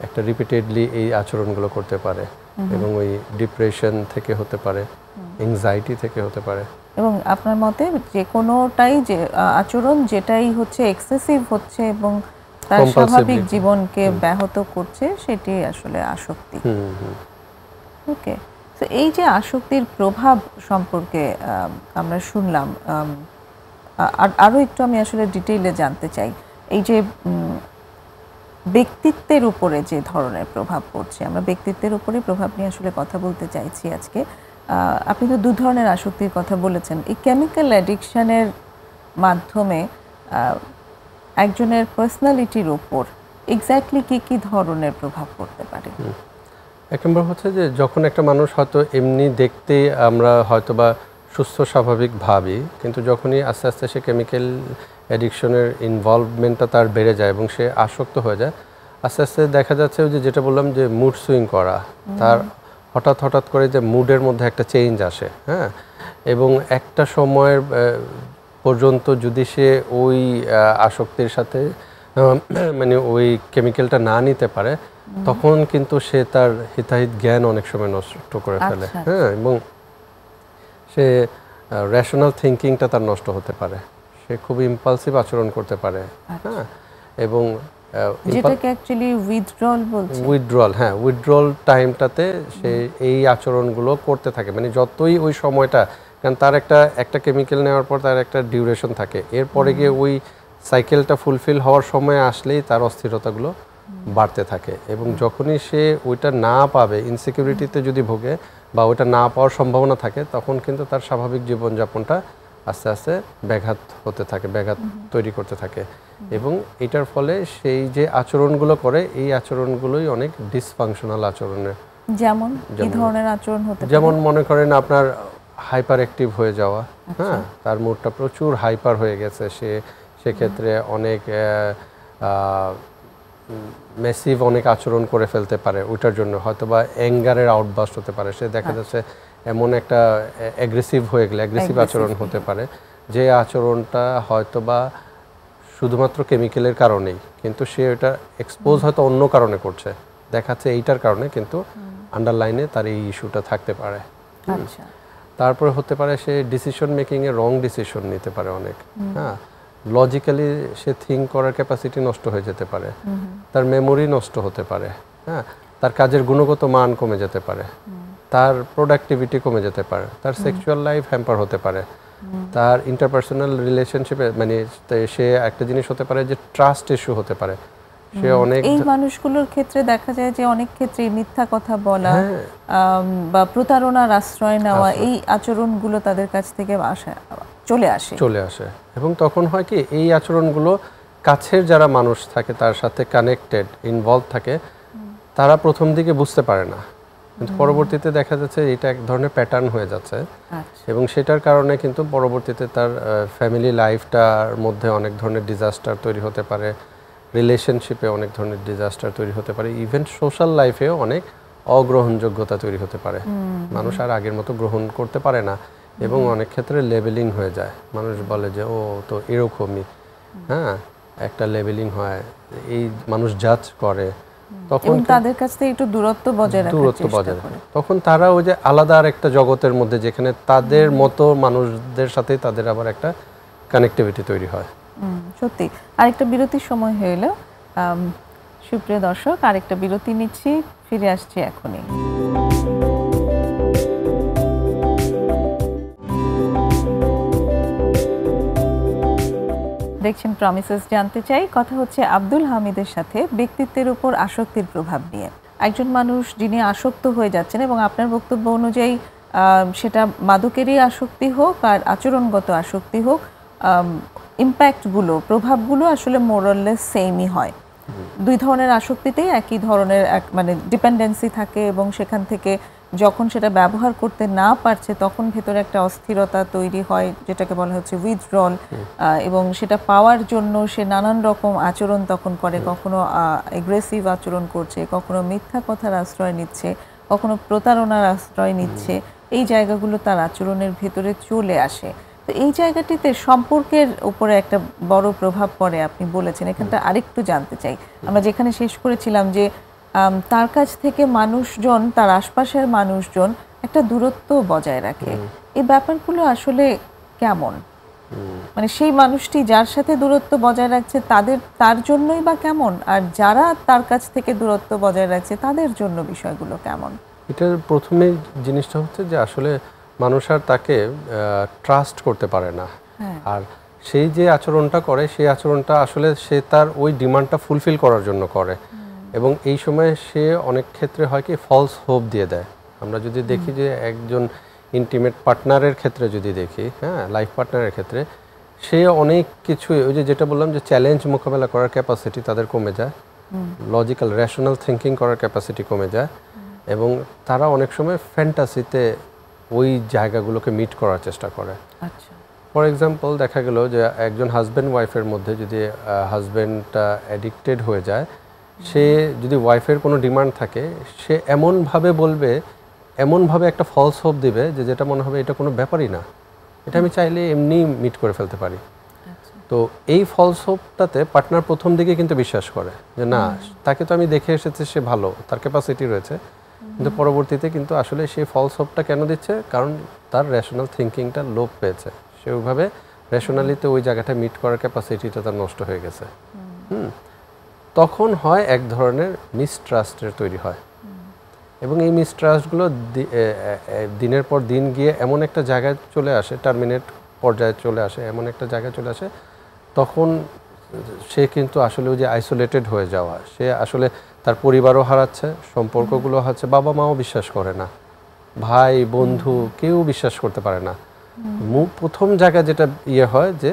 Speaker 2: একটা রিপিটেডলি এই আচরণগুলো করতে পারে এবং ওই ডিপ্রেশন থেকে হতে পারে, অ্যাংজাইটি থেকে হতে পারে।
Speaker 1: এবং আপনার মতে যে কোনোটাই যে আচরণ যেটাই হচ্ছে এক্সেসিভ হচ্ছে এবং তার স্বাভাবিক জীবনকে ব্যাহত করছে, সেটি আসলে আসক্তি। ওকে, তো এই যে আসক্তির প্রভাব সম্পর্কে আমরা শুনলাম, আরও একটু আমি আসলে ডিটেইলে জানতে চাই। এই যে ব্যক্তিত্বের উপরে যে ধরনের প্রভাব পড়ছে, আমরা ব্যক্তিত্বের উপরে প্রভাব নিয়ে আসলে কথা বলতে চাইছি আজকে। আপনি তো দু ধরনের আসক্তির কথা বলেছেন। এই কেমিক্যাল অ্যাডিকশনের মাধ্যমে একজনের পার্সোনালিটির উপর এক্স্যাক্টলি কি ধরনের প্রভাব পড়তে পারে?
Speaker 2: এক নম্বর হচ্ছে যে যখন একটা মানুষ হয়তো এমনি দেখতে আমরা হয়তো বা সুস্থ স্বাভাবিক ভাবি, কিন্তু যখনই আস্তে আস্তে সে কেমিক্যাল অ্যাডিকশনের ইনভলভমেন্টটা তার বেড়ে যায় এবং সে আসক্ত হয়ে যায়, আস্তে আস্তে দেখা যাচ্ছে যে যেটা বললাম যে মুড সুইং করা, তার হঠাৎ করে যে মুডের মধ্যে একটা চেঞ্জ আসে, হ্যাঁ, এবং একটা সময়ের পর্যন্ত যদি সে ওই আসক্তির সাথে মানে ওই কেমিক্যালটা না নিতে পারে, তখন কিন্তু সে তার হিতাহিত জ্ঞান অনেক সময় নষ্ট করে ফেলে, হ্যাঁ, এবং সে রেশনাল থিঙ্কিংটা তার নষ্ট হতে পারে, সে খুব ইম্পালসিভ আচরণ করতে পারে, হ্যাঁ, এবং
Speaker 1: যেটাকে অ্যাকচুয়ালি উইথড্রল বলছে।
Speaker 2: উইথড্রল, হ্যাঁ, উইথড্রল টাইমটাতে সে এই আচরণগুলো করতে থাকে, মানে যতই ওই সময়টা, কারণ তার একটা কেমিক্যাল নেওয়ার পর তার একটা ডিউরেশন থাকে, এরপরে গিয়ে ওই সাইকেলটা ফুলফিল হওয়ার সময় আসলেই তার অস্থিরতাগুলো বাড়তে থাকে এবং যখনই সে ওইটা না পাবে, ইনসিকিউরিটিতে যদি ভোগে বা ওইটা না পাওয়ার সম্ভাবনা থাকে, তখন কিন্তু তার স্বাভাবিক জীবনযাপনটা আস্তে আস্তে ব্যাঘাত হতে থাকে, ব্যাঘাত তৈরি করতে থাকে এবং এটার ফলে সেই যে আচরণগুলো করে, এই আচরণগুলোই অনেক ডিসফাংশনাল আচরণের।
Speaker 1: যেমন কি ধরনের আচরণ হতে পারে?
Speaker 2: যেমন মনে করেন আপনার হাইপার অ্যাক্টিভ হয়ে যাওয়া, হ্যাঁ, তার মুডটা প্রচুর হাইপার হয়ে গেছে, সেক্ষেত্রে অনেক ম্যাসিভ অনেক আচরণ করে ফেলতে পারে, ওইটার জন্য হয়তো বা অ্যাঙ্গারের আউটবাস্ট হতে পারে, সে দেখা যাচ্ছে এমন একটা অ্যাগ্রেসিভ হয়ে গেলে অ্যাগ্রেসিভ আচরণ হতে পারে, যে আচরণটা হয়তো বা শুধুমাত্র কেমিক্যালের কারণেই, কিন্তু সে এটা এক্সপোজ হয়তো অন্য কারণে করছে, দেখাচ্ছে এইটার কারণে, কিন্তু আন্ডারলাইনে তার এই ইস্যুটা থাকতে পারে। তারপরে হতে পারে সে ডিসিশন মেকিংয়ে রং ডিসিশন নিতে পারে অনেক, হ্যাঁ, লজিক্যালি সে থিঙ্ক করার ক্যাপাসিটি নষ্ট হয়ে যেতে পারে, তার মেমোরি নষ্ট হতে পারে, হ্যাঁ, তার কাজের গুণগত মান কমে যেতে পারে, তার প্রোডাক্টিভিটি কমে যেতে পারে, তার সেক্সুয়াল লাইফ হ্যাম্পার হতে পারে, তার ইন্টারপার্সোনাল রিলেশনশিপে মানে সে একটা জিনিস হতে পারে যে ট্রাস্ট ইস্যু হতে পারে, সে অনেক
Speaker 1: এই মানুষগুলোর ক্ষেত্রে দেখা যায় যে অনেক ক্ষেত্রে মিথ্যা কথা বলা বা প্রতারণার আশ্রয় নেওয়া, এই আচরণগুলো তাদের কাছ থেকে চলে আসে
Speaker 2: এবং তখন হয় কি, এই আচরণগুলো কাছের যারা মানুষ থাকে তার সাথে কানেক্টেড ইনভলভ থাকে, তারা প্রথম দিকে বুঝতে পারে না, কিন্তু পরবর্তীতে দেখা যাচ্ছে এটা এক ধরনের প্যাটার্ন হয়ে যাচ্ছে এবং সেটার কারণে কিন্তু পরবর্তীতে তার ফ্যামিলি লাইফটার মধ্যে অনেক ধরনের ডিজাস্টার তৈরি হতে পারে, রিলেশনশিপে অনেক ধরনের ডিজাস্টার তৈরি হতে পারে, ইভেন সোশ্যাল লাইফেও অনেক অগ্রহণযোগ্যতা তৈরি হতে পারে, মানুষ আর আগের মতো গ্রহণ করতে পারে না এবং অনেক ক্ষেত্রে লেবেলিং হয়ে যায়, মানুষ বলে যে ও তো এরকমই, হ্যাঁ, একটা লেবেলিং হয়, এই মানুষ জাজ করে, তখন
Speaker 1: তাদের কাছ থেকে একটু দূরত্ব বজায়
Speaker 2: রাখে, তখন তারা ওই যে আলাদা আর একটা জগতের মধ্যে, যেখানে তাদের মতো মানুষদের সাথে তাদের আবার একটা কানেক্টিভিটি তৈরি হয়।
Speaker 1: সত্যি। আরেকটা বিরতির সময় হয়ে এলো, সুপ্রিয় দর্শক, আরেকটা বিরতি নিচ্ছি, ফিরে আসছি এখনই। দেখছেন প্রমিসেস জানতে চাই, কথা হচ্ছে আব্দুল হামিদের সাথে ব্যক্তিত্বের উপর আসক্তির প্রভাব নিয়ে। একজন মানুষ যিনি আসক্ত হয়ে যাচ্ছেন এবং আপনার বক্তব্য অনুযায়ী সেটা মাদকেরই আসক্তি হোক আর আচরণগত আসক্তি হোক, ইম্প্যাক্টগুলো প্রভাবগুলো আসলে মোরাললেস সেমই হয়। দুই ধরনের আসক্তিতেই একই ধরনের মানে ডিপেন্ডেন্সি থাকে এবং সেখান থেকে যখন সেটা ব্যবহার করতে না পারছে তখন ভেতরে একটা অস্থিরতা তৈরি হয়, যেটাকে বলা হচ্ছে উইথড্রল, এবং সেটা পাওয়ার জন্য সে নানান রকম আচরণ তখন করে, কখনো এগ্রেসিভ আচরণ করছে, কখনো মিথ্যা কথার আশ্রয় নিচ্ছে, কখনো প্রতারণার আশ্রয় নিচ্ছে। এই জায়গাগুলো তার আচরণের ভেতরে চলে আসে। তো এই জায়গাটিতে সম্পর্কের উপরে একটা বড় প্রভাব পড়ে আপনি বলেছেন। এখানটা আরেকটু জানতে চাই, আমরা যেখানে শেষ করেছিলাম যে তার কাছ থেকে মানুষজন, তার আশপাশের মানুষজন একটা দূরত্ব বজায় রাখে। এই ব্যাপারগুলো আসলে কেমন? মানে সেই মানুষটি যার সাথে দূরত্ব বজায় রাখছে তার জন্যই বা কেমন, আর যারা তার কাছ থেকে দূরত্ব বজায় রাখছে তাদের জন্য বিষয়গুলো কেমন?
Speaker 2: এটার প্রথমে জিনিসটা হচ্ছে যে আসলে মানুষ আর তাকে ট্রাস্ট করতে পারে না। আর সেই যে আচরণটা করে সেই আচরণটা আসলে সে তার ওই ডিমান্ডটা ফুলফিল করার জন্য করে, এবং এই সময় সে অনেক ক্ষেত্রে হয় কি ফলস হোপ দিয়ে দেয়। আমরা যদি দেখি যে একজন ইন্টিমেট পার্টনারের ক্ষেত্রে যদি দেখি, হ্যাঁ, লাইফ পার্টনারের ক্ষেত্রে সে অনেক কিছু, ওই যেটা বললাম যে চ্যালেঞ্জ মোকাবেলা করার ক্যাপাসিটি তাদের কমে যায়, লজিক্যাল রেশনাল থিঙ্কিং করার ক্যাপাসিটি কমে যায়, এবং তারা অনেক সময় ফ্যান্টাসিতে ওই জায়গাগুলোকে মিট করার চেষ্টা করে। ফর এক্সাম্পল দেখা গেল যে একজন হাজব্যান্ড ওয়াইফের মধ্যে যদি হাজব্যান্ডটা অ্যাডিক্টেড হয়ে যায়, সে যদি ওয়াইফের কোনো ডিমান্ড থাকে সে এমনভাবে বলবে, এমনভাবে একটা ফলস হোপ দিবে যে যেটা মনে হবে এটা কোনো ব্যাপারই না, এটা আমি চাইলে এমনি মিট করে ফেলতে পারি। তো এই ফলস হোপটাতে পার্টনার প্রথম দিকে কিন্তু বিশ্বাস করে যে না, তাকে তো আমি দেখে এসেছি, সে ভালো, তার ক্যাপাসিটি রয়েছে, কিন্তু পরবর্তীতে কিন্তু আসলে সেই ফলস হোপটা কেন দিচ্ছে, কারণ তার রেশনাল থিঙ্কিংটা লোপ পেয়েছে, সে ওইভাবে রেশনালিতে ওই জায়গাটা মিট করার ক্যাপাসিটিটা তার নষ্ট হয়ে গেছে। তখন হয় এক ধরনের মিসট্রাস্টের তৈরি হয়, এবং এই মিসট্রাস্টগুলো দিনের পর দিন গিয়ে এমন একটা জায়গায় চলে আসে, টার্মিনেট পর্যায়ে চলে আসে, এমন একটা জায়গায় চলে আসে, তখন সে কিন্তু আসলে ওই যে আইসোলেটেড হয়ে যাওয়া, সে আসলে তার পরিবারও হারাচ্ছে, সম্পর্কগুলো হারাচ্ছে, বাবা মাও বিশ্বাস করে না, ভাই বন্ধু কেউ বিশ্বাস করতে পারে না। প্রথম জায়গায় যেটা হয় যে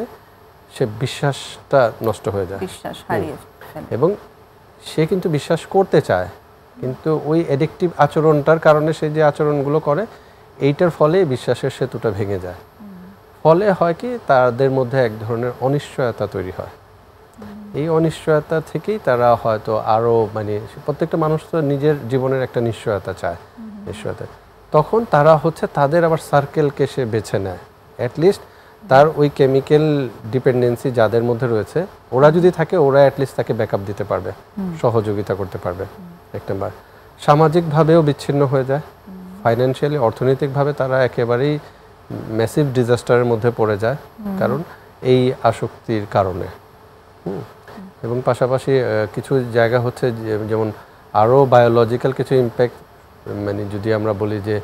Speaker 2: সে বিশ্বাসটা নষ্ট হয়ে যায়, বিশ্বাস হারিয়ে, এবং সে কিন্তু বিশ্বাস করতে চায়, কিন্তু ওই অ্যাডিকটিভ আচরণটার কারণে সে যে আচরণগুলো করে এইটার ফলে বিশ্বাসের সেতুটা ভেঙে যায়। ফলে হয় কি তাদের মধ্যে এক ধরনের অনিশ্চয়তা তৈরি হয়। এই অনিশ্চয়তা থেকেই তারা হয়তো আরও মানে প্রত্যেকটা মানুষ তো নিজের জীবনের একটা নিশ্চয়তা চায়, নিশ্চয়তা, তখন তারা হচ্ছে তাদের আবার সার্কেলকে সে বেছে নেয়। অ্যাটলিস্ট তার ওই কেমিক্যাল ডিপেন্ডেন্সি যাদের মধ্যে রয়েছে ওরা যদি থাকে, ওরা অ্যাটলিস্ট তাকে ব্যাকআপ দিতে পারবে, সহযোগিতা করতে পারবে। এক নম্বর, সামাজিকভাবেও বিচ্ছিন্ন হয়ে যায়, ফাইন্যান্সিয়ালি অর্থনৈতিকভাবে তারা একেবারেই ম্যাসিভ ডিজাস্টারের মধ্যে পড়ে যায়, কারণ এই আসক্তির কারণে। এবং পাশাপাশি কিছু জায়গা হচ্ছে যেমন আরও বায়োলজিক্যাল কিছু ইম্প্যাক্ট, মানে যদি আমরা বলি যে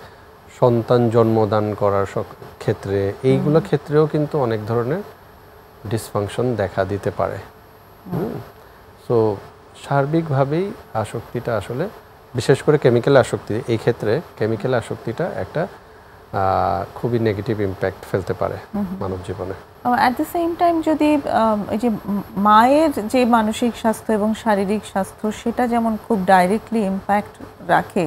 Speaker 2: সন্তান জন্মদান করার ক্ষেত্রে, এইগুলো ক্ষেত্রেও কিন্তু অনেক ধরনের ডিসফাংশন দেখা দিতে পারে। সো সার্বিকভাবেই আসক্তিটা আসলে, বিশেষ করে কেমিক্যাল আসক্তি, এই ক্ষেত্রে কেমিক্যাল আসক্তিটা একটা খুবই নেগেটিভ ইম্প্যাক্ট ফেলতে পারে মানব জীবনে।
Speaker 1: অ্যাট দ্য সেম টাইম যদি এই যে মায়ের যে মানসিক স্বাস্থ্য এবং শারীরিক স্বাস্থ্য, সেটা যেমন খুব ডাইরেক্টলি ইম্প্যাক্ট রাখে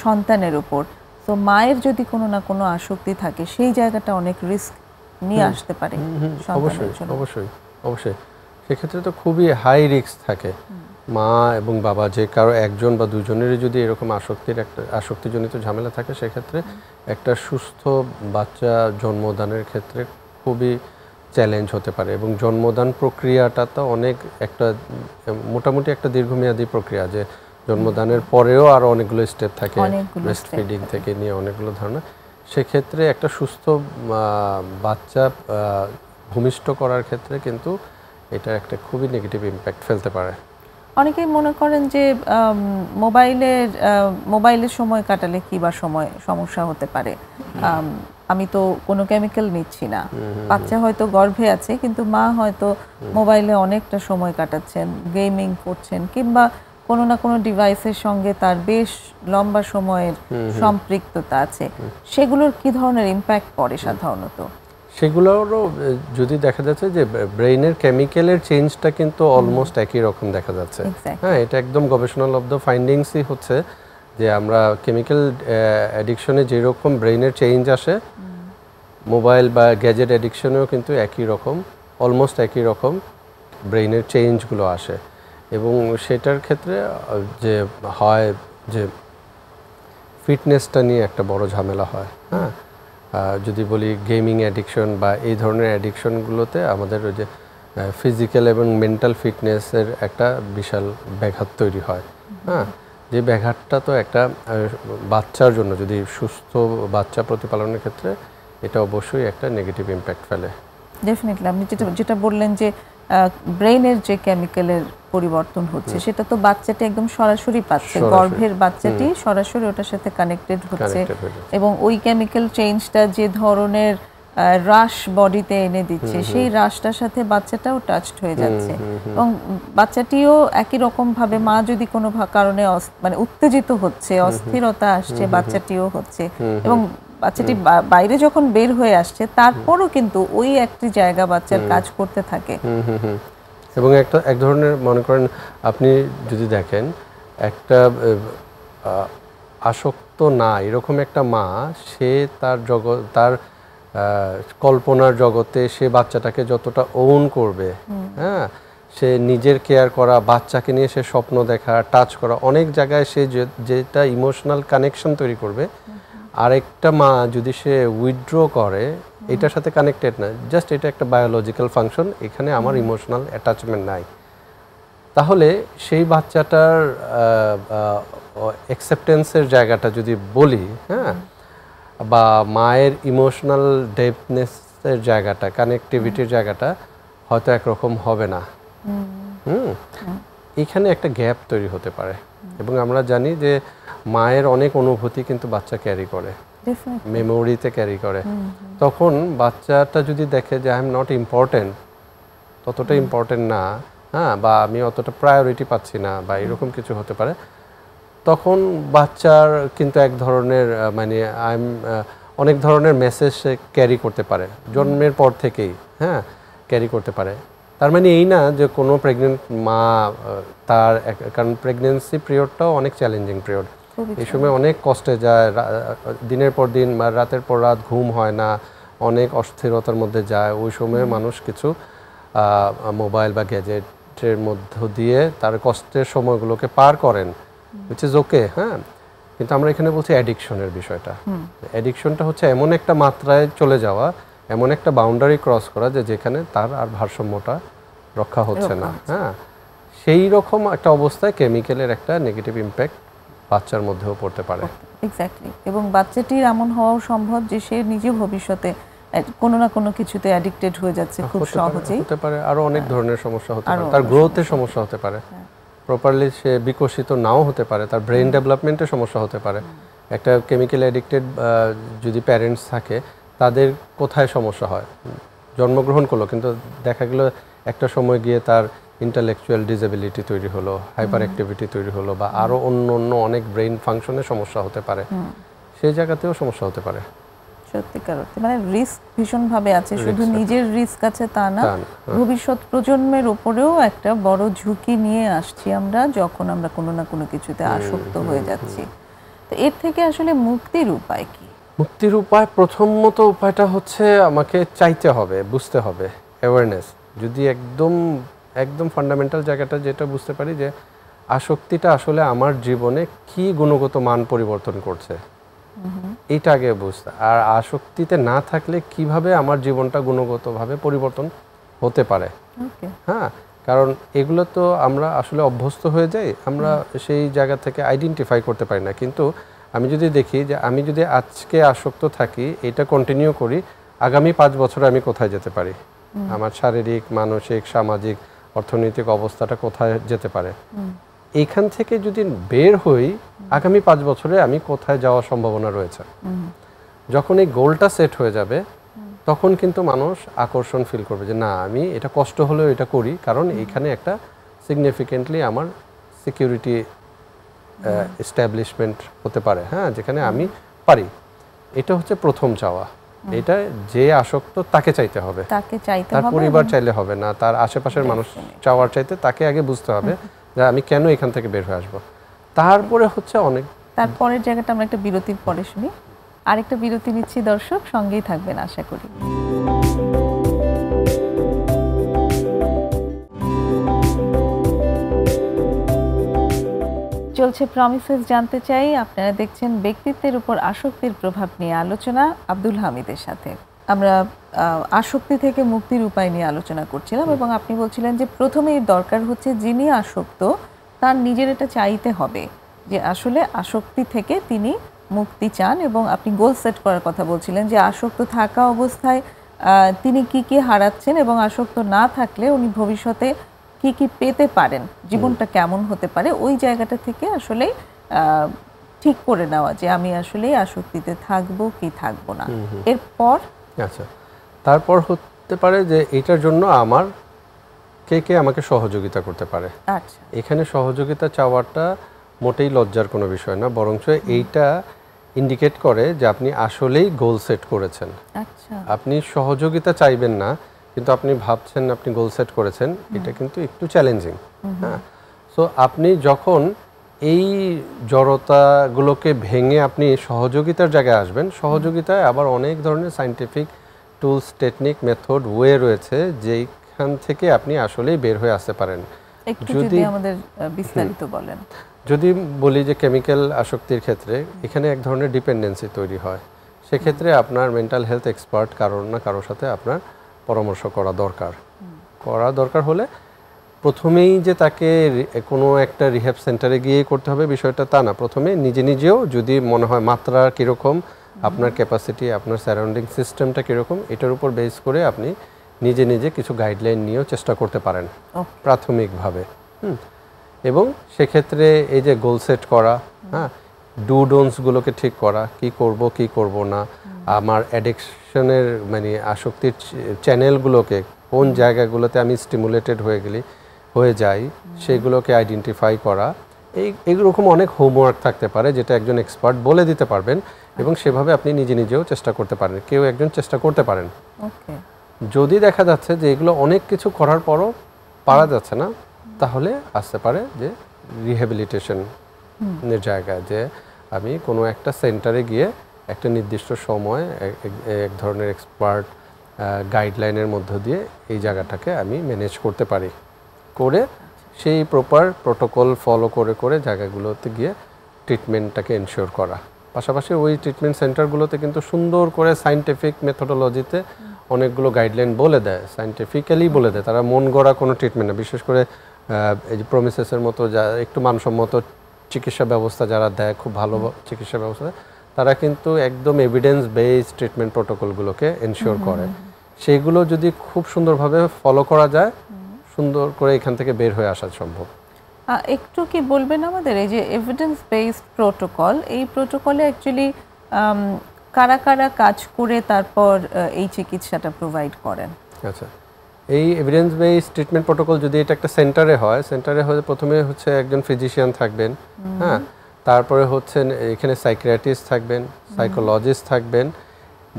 Speaker 1: সন্তানের উপর, তো মায়ের যদি কোনো না কোনো আসক্তি থাকে সেই জায়গাটা অনেক রিস্ক নিয়ে আসতে পারে।
Speaker 2: অবশ্যই অবশ্যই অবশ্যই, সেক্ষেত্রে তো খুবই হাই রিস্ক থাকে। মা এবং বাবা যে কারো একজন বা দুজনেরই যদি এরকম আসক্তিজনিত ঝামেলা থাকে, সেক্ষেত্রে একটা সুস্থ বাচ্চা জন্মদানের ক্ষেত্রে খুবই চ্যালেঞ্জ হতে পারে। এবং জন্মদান প্রক্রিয়াটা তো অনেক একটা মোটামুটি একটা দীর্ঘমেয়াদী প্রক্রিয়া, যে জন্মদানের পরেও আরও অনেকগুলো স্টেপ থাকে, ব্রেস্ট ফিডিং থেকে নিয়ে অনেকগুলো ধারণা। সেক্ষেত্রে একটা সুস্থ বাচ্চা ভূমিষ্ঠ করার ক্ষেত্রে কিন্তু এটা একটা খুবই নেগেটিভ ইম্প্যাক্ট ফেলতে পারে।
Speaker 1: অনেকেই মনে করেন যে মোবাইলের সময় কাটালে কি বা সমস্যা হতে পারে, আমি তো কোনো কেমিক্যাল নিচ্ছি না, বাচ্চা হয়তো গর্ভে আছে কিন্তু মা হয়তো মোবাইলে অনেকটা সময় কাটাচ্ছেন, গেমিং করছেন, কিংবা কোনো না কোনো ডিভাইসের সঙ্গে তার বেশ লম্বা সময়ের সম্পৃক্ততা আছে, সেগুলোর কি ধরনের ইম্প্যাক্ট পড়ে সাধারণত?
Speaker 2: সেগুলোরও যদি দেখা যাচ্ছে যে ব্রেইনের কেমিক্যালের চেঞ্জটা কিন্তু অলমোস্ট একই রকম দেখা যাচ্ছে। হ্যাঁ, এটা একদম গবেষণালব্ধ ফাইন্ডিংসই হচ্ছে যে আমরা কেমিক্যাল অ্যাডিকশনে যেরকম ব্রেইনের চেঞ্জ আসে, মোবাইল বা গ্যাজেট অ্যাডিকশনেও কিন্তু একই রকম, অলমোস্ট একই রকম ব্রেইনের চেঞ্জগুলো আসে। এবং সেটার ক্ষেত্রে যে হয় যে ফিটনেসটা নিয়ে একটা বড় ঝামেলা হয়। হ্যাঁ, যদি বলি গেমিং অ্যাডিকশন বা এই ধরনের অ্যাডিকশনগুলোতে আমাদের ওই যে ফিজিক্যাল এবং মেন্টাল ফিটনেসের একটা বিশাল ব্যাঘাত তৈরি হয়। হ্যাঁ, যে ব্যাঘাতটা তো একটা বাচ্চার জন্য, যদি সুস্থ বাচ্চা প্রতিপালনের ক্ষেত্রে এটা অবশ্যই একটা নেগেটিভ ইম্প্যাক্ট ফেলে।
Speaker 1: ডেফিনেটলি আপনি যেটা বললেন যে ব্রেইনের যে কেমিক্যালের পরিবর্তন হচ্ছে সেটা তো বাচ্চাটি একদম সরাসরি পাচ্ছে, গর্ভের বাচ্চাটি সরাসরি ওটার সাথে কানেক্টেড হচ্ছে, এবং ওই কেমিক্যাল চেঞ্জটা যে ধরনের রাশ বডিতে এনে দিচ্ছে সেই রাশটার সাথে বাচ্চাটাও টাচড হয়ে যাচ্ছে, এবং বাচ্চাটিও একই রকম ভাবে, মা যদি কোনো কারণে মানে উত্তেজিত হচ্ছে, অস্থিরতা আসছে, বাচ্চাটিও হচ্ছে, এবং বাচ্চাটি বাইরে যখন বের হয়ে আসছে তারপরও কিন্তু ওই একটি জায়গা বাচ্চার কাজ করতে থাকে।
Speaker 2: এবং এক ধরনের, মনে করেন আপনি যদি দেখেন একটা আসক্ত না এরকম একটা মা, সে তার কল্পনার জগতে সে বাচ্চাটাকে যতটা ওন করবে, হ্যাঁ, সে নিজের কেয়ার করা, বাচ্চাকে নিয়ে সে স্বপ্ন দেখা, টাচ করা, অনেক জায়গায় সে যেটা ইমোশনাল কানেকশন তৈরি করবে, আরেকটা মা যদি সে উইথড্র করে, এটার সাথে কানেক্টেড না, জাস্ট এটা একটা বায়োলজিক্যাল ফাংশন, এখানে আমার ইমোশনাল অ্যাটাচমেন্ট নাই, তাহলে সেই বাচ্চাটার অ্যাকসেপ্টেন্সের জায়গাটা যদি বলি, হ্যাঁ, বা মায়ের ইমোশনাল ডেপথনেসের জায়গাটা, কানেক্টিভিটির জায়গাটা হয়তো একরকম হবে না। এখানে একটা গ্যাপ তৈরি হতে পারে। এবং আমরা জানি যে মায়ের অনেক অনুভূতি কিন্তু বাচ্চা ক্যারি করে, মেমোরিতে ক্যারি করে। তখন বাচ্চাটা যদি দেখে যে আই এম নট ইম্পর্টেন্ট, ততটা ইম্পর্টেন্ট না, হ্যাঁ, বা আমি অতটা প্রায়োরিটি পাচ্ছি না, বা এরকম কিছু হতে পারে, তখন বাচ্চার কিন্তু এক ধরনের মানে অনেক ধরনের মেসেজ সে ক্যারি করতে পারে জন্মের পর থেকেই, হ্যাঁ, ক্যারি করতে পারে। তার মানে এই না যে কোনো প্রেগনেন্ট মা তার, কারণ প্রেগনেন্সি পিরিয়ডটাও অনেক চ্যালেঞ্জিং পিরিয়ড, এই সময় অনেক কষ্টে যায়, দিনের পর দিন বা রাতের পর রাত ঘুম হয় না, অনেক অস্থিরতার মধ্যে যায়। ওই সময়ে মানুষ কিছু মোবাইল বা গ্যাজেটের মধ্য দিয়ে তার কষ্টের সময়গুলোকে পার করেন, উইচ ইজ ওকে। হ্যাঁ, কিন্তু আমরা এখানে বলছি অ্যাডিকশনের বিষয়টা। অ্যাডিকশনটা হচ্ছে এমন একটা মাত্রায় চলে যাওয়া, এমন একটা বাউন্ডারি ক্রস করা যে যেখানে তার আর ভারসাম্যটা রক্ষা হচ্ছে না। হ্যাঁ, সেই রকম একটা অবস্থায় কেমিক্যালের একটা নেগেটিভ ইম্প্যাক্ট বাচ্চার মধ্যেও পড়তে পারে।
Speaker 1: এক্স্যাক্টলি, এবং বাচ্চাটির এমন হওয়াও সম্ভব যে সে নিজে ভবিষ্যতে কোনো না কোনো কিছুতে অ্যাডিক্টেড হয়ে যাচ্ছে খুব সহজেই।
Speaker 2: হতে পারে আরো অনেক ধরনের সমস্যা হতে পারে, তার গ্রোথের সমস্যা হতে পারে, প্রপারলি সে বিকশিত নাও হতে পারে, তার ব্রেন ডেভেলপমেন্টের সমস্যা হতে পারে। একটা কেমিক্যাল অ্যাডিক্টেড যদি প্যারেন্টস থাকে, তাদের কোথায় সমস্যা হয়, জন্মগ্রহণ করলো কিন্তু দেখা গেল একটা সময় গিয়ে তার ইন্টালেকচুয়াল ডিসেবিলিটি তৈরি হলো, হাইপার অ্যাক্টিভিটি তৈরি হলো, বা আরও অন্য অন্য অনেক ব্রেন ফাংশনের সমস্যা হতে পারে, সেই জায়গাতেও সমস্যা হতে পারে।
Speaker 1: সত্যিকার অর্থে মানে রিস্ক ভীষণভাবে আছে, শুধু নিজের রিস্ক আছে তা না, ভবিষ্যৎ প্রজন্মের উপরেও একটা বড় ঝুঁকি নিয়ে আসছি আমরা যখন আমরা কোনো না কোনো কিছুতে আসক্ত হয়ে যাচ্ছি। তো এর থেকে আসলে মুক্তির উপায় কি?
Speaker 2: মুক্তির উপায়, প্রথমত উপায়টা হচ্ছে আমাকে চাইতে হবে, বুঝতে হবে, অ্যাওয়ারনেস। যদি একদম ফান্ডামেন্টাল জায়গাটা যেটা বুঝতে পারি যে আসক্তিটা আসলে আমার জীবনে কি গুণগত মান পরিবর্তন করছে, এইটা আগে বুঝতে, আর আসক্তিতে না থাকলে কিভাবে আমার জীবনটা গুণগতভাবে পরিবর্তন হতে পারে। হ্যাঁ, কারণ এগুলো তো আমরা আসলে অভ্যস্ত হয়ে যাই, আমরা সেই জায়গা থেকে আইডেন্টিফাই করতে পারি না। কিন্তু আমি যদি দেখি যে আমি যদি আজকে আসক্ত থাকি, এটা কন্টিনিউ করি, আগামী 5 বছরে আমি কোথায় যেতে পারি, আমার শারীরিক, মানসিক, সামাজিক, অর্থনৈতিক অবস্থাটা কোথায় যেতে পারে, এইখান থেকে যদি বের হই, আগামী 5 বছরে আমি কোথায় যাওয়ার সম্ভাবনা রয়েছে। যখন এই গোলটা সেট হয়ে যাবে তখন কিন্তু মানুষ আকর্ষণ ফিল করবে যে না আমি এটা কষ্ট হলেও এটা করি, কারণ এইখানে একটা সিগনিফিকেন্টলি আমার সিকিউরিটি এস্টাবলিশমেন্ট হতে পারে, হ্যাঁ, যেখানে আমি পারি। এটা হচ্ছে প্রথম চাওয়া। এটা যে আসক্ত তাকে চাইতে হবে, তার পরিবার চাইলে হবে না, তার আশেপাশের মানুষ চাওয়ার চাইতে তাকে আগে বুঝতে হবে যে আমি কেন এখান থেকে বের হয়ে আসবো। তারপরে হচ্ছে
Speaker 1: তারপরের জায়গাটা আমরা একটা বিরতির পরে শুনি। আরেকটা বিরতি নিচ্ছি দর্শক, সঙ্গেই থাকবেন আশা করি। চলছে প্রমিসেস জানতে চাই। আপনারা দেখছেন ব্যক্তিত্বের উপর আসক্তির প্রভাব নিয়ে আলোচনা আব্দুল হামিদের সাথে। আমরা আসক্তি থেকে মুক্তির উপায় নিয়ে আলোচনা করছিলাম এবং আপনি বলছিলেন যে প্রথমেই দরকার হচ্ছে যিনি আসক্ত তার নিজের এটা চাইতে হবে যে আসলে আসক্তি থেকে তিনি মুক্তি চান, এবং আপনি গোল সেট করার কথা বলছিলেন যে আসক্ত থাকা অবস্থায় তিনি কি কি হারাচ্ছেন এবং আসক্ত না থাকলে উনি ভবিষ্যতে কি কি পেতে পারেন, জীবনটা কেমন হতে পারে, ওই জায়গাটা থেকে আসলে ঠিক করে নেওয়া যে আমি আসলে আসক্তিতে থাকবো কি থাকবো না। এরপর
Speaker 2: আচ্ছা, তারপর হতে পারে যে এটার জন্য আমার কে কে আমাকে সহযোগিতা করতে পারে।
Speaker 1: আচ্ছা,
Speaker 2: এখানে সহযোগিতা চাওয়াটা মোটেই লজ্জার কোনো বিষয় না, বরঞ্চ এইটা ইন্ডিকেট করে যে আপনি আসলেই গোল সেট করেছেন।
Speaker 1: আচ্ছা,
Speaker 2: আপনি সহযোগিতা চাইবেন না কিন্তু আপনি ভাবছেন আপনি গোল সেট করেছেন, এটা কিন্তু একটু চ্যালেঞ্জিং। হ্যাঁ, সো আপনি যখন এই জড়তাগুলোকে ভেঙে আপনি সহযোগিতার জায়গায় আসবেন, সহযোগিতায় আবার অনেক ধরনের scientific tools, technique, method, way রয়েছে যেখান থেকে আপনি আসলেই বের হয়ে আসতে পারেন।
Speaker 1: একটু যদি আমাদের বিস্তারিত বলেন।
Speaker 2: যদি বলি যে কেমিক্যাল আসক্তির ক্ষেত্রে এখানে এক ধরনের ডিপেন্ডেন্সি তৈরি হয়, সেক্ষেত্রে আপনার মেন্টাল হেলথ এক্সপার্ট কারোর না কারোর সাথে আপনার পরামর্শ করা দরকার হলে প্রথমেই যে তাকে কোনো একটা রিহ্যাব সেন্টারে গিয়ে করতে হবে বিষয়টা তা না। প্রথমে নিজেও যদি মনে হয় মাত্রা কীরকম, আপনার ক্যাপাসিটি, আপনার সারাউন্ডিং সিস্টেমটা কীরকম, এটার উপর বেস করে আপনি নিজে কিছু গাইডলাইন নিয়েও চেষ্টা করতে পারেন প্রাথমিকভাবে। এবং সেক্ষেত্রে এই যে গোল সেট করা, হ্যাঁ, ডু ডোন্টসগুলোকে ঠিক করা, কি করব না, আমার অ্যাডিকশনের মানে আসক্তির চ্যানেলগুলোকে কোন জায়গাগুলোতে আমি স্টিমুলেটেড হয়ে যাই সেগুলোকে আইডেন্টিফাই করা, এইরকম অনেক হোমওয়ার্ক থাকতে পারে যেটা একজন এক্সপার্ট বলে দিতে পারবেন এবং সেভাবে আপনি নিজেও চেষ্টা করতে পারেন, কেউ একজন চেষ্টা করতে পারেন। যদি দেখা যাচ্ছে যে এগুলো অনেক কিছু করার পরও পারা যাচ্ছে না, তাহলে আসতে পারে যে রিহ্যাবিলিটেশনের জায়গায়, যে আমি কোনো একটা সেন্টারে গিয়ে একটা নির্দিষ্ট সময় এক ধরনের এক্সপার্ট গাইডলাইনের মধ্য দিয়ে এই জায়গাটাকে আমি ম্যানেজ করতে পারি, করে সেই প্রপার প্রোটোকল ফলো করে জায়গাগুলোতে গিয়ে ট্রিটমেন্টটাকে এনশিওর করা। পাশাপাশি ওই ট্রিটমেন্ট সেন্টারগুলোতে কিন্তু সুন্দর করে সায়েন্টিফিক মেথোডোলজিতে অনেকগুলো গাইডলাইন বলে দেয়, সায়েন্টিফিক্যালি বলে দেয়। তারা মন গড়া কোনো ট্রিটমেন্ট না, বিশেষ করে এই যে প্রমিসেসের মতো যা একটু মানসম্মত চিকিৎসা ব্যবস্থা যারা দেয়, খুব ভালো চিকিৎসা ব্যবস্থা, তারা কিন্তু একদম এভিডেন্স বেসড ট্রিটমেন্ট প্রোটোকলগুলোকে এনশিওর করে। সেইগুলো যদি খুব সুন্দরভাবে ফলো করা যায়, সুন্দর করে এখান থেকে বের হয়ে আসা সম্ভব।
Speaker 1: একটু কি বলবেন আমাদের এই যে এভিডেন্স বেসড প্রোটোকল, এই প্রোটোকলে অ্যাকচুয়ালি কারা কারা কাজ করে তারপর এই চিকিৎসাটা প্রোভাইড করেন?
Speaker 2: আচ্ছা, এই এভিডেন্স বেসড ট্রিটমেন্ট প্রোটোকল যদি এটা একটা সেন্টারে হয় প্রথমে হচ্ছে একজন ফিজিশিয়ান থাকবেন, হ্যাঁ, তারপরে হচ্ছে এখানে সাইকিয়াট্রিস্ট থাকবেন, সাইকোলজিস্ট থাকবেন।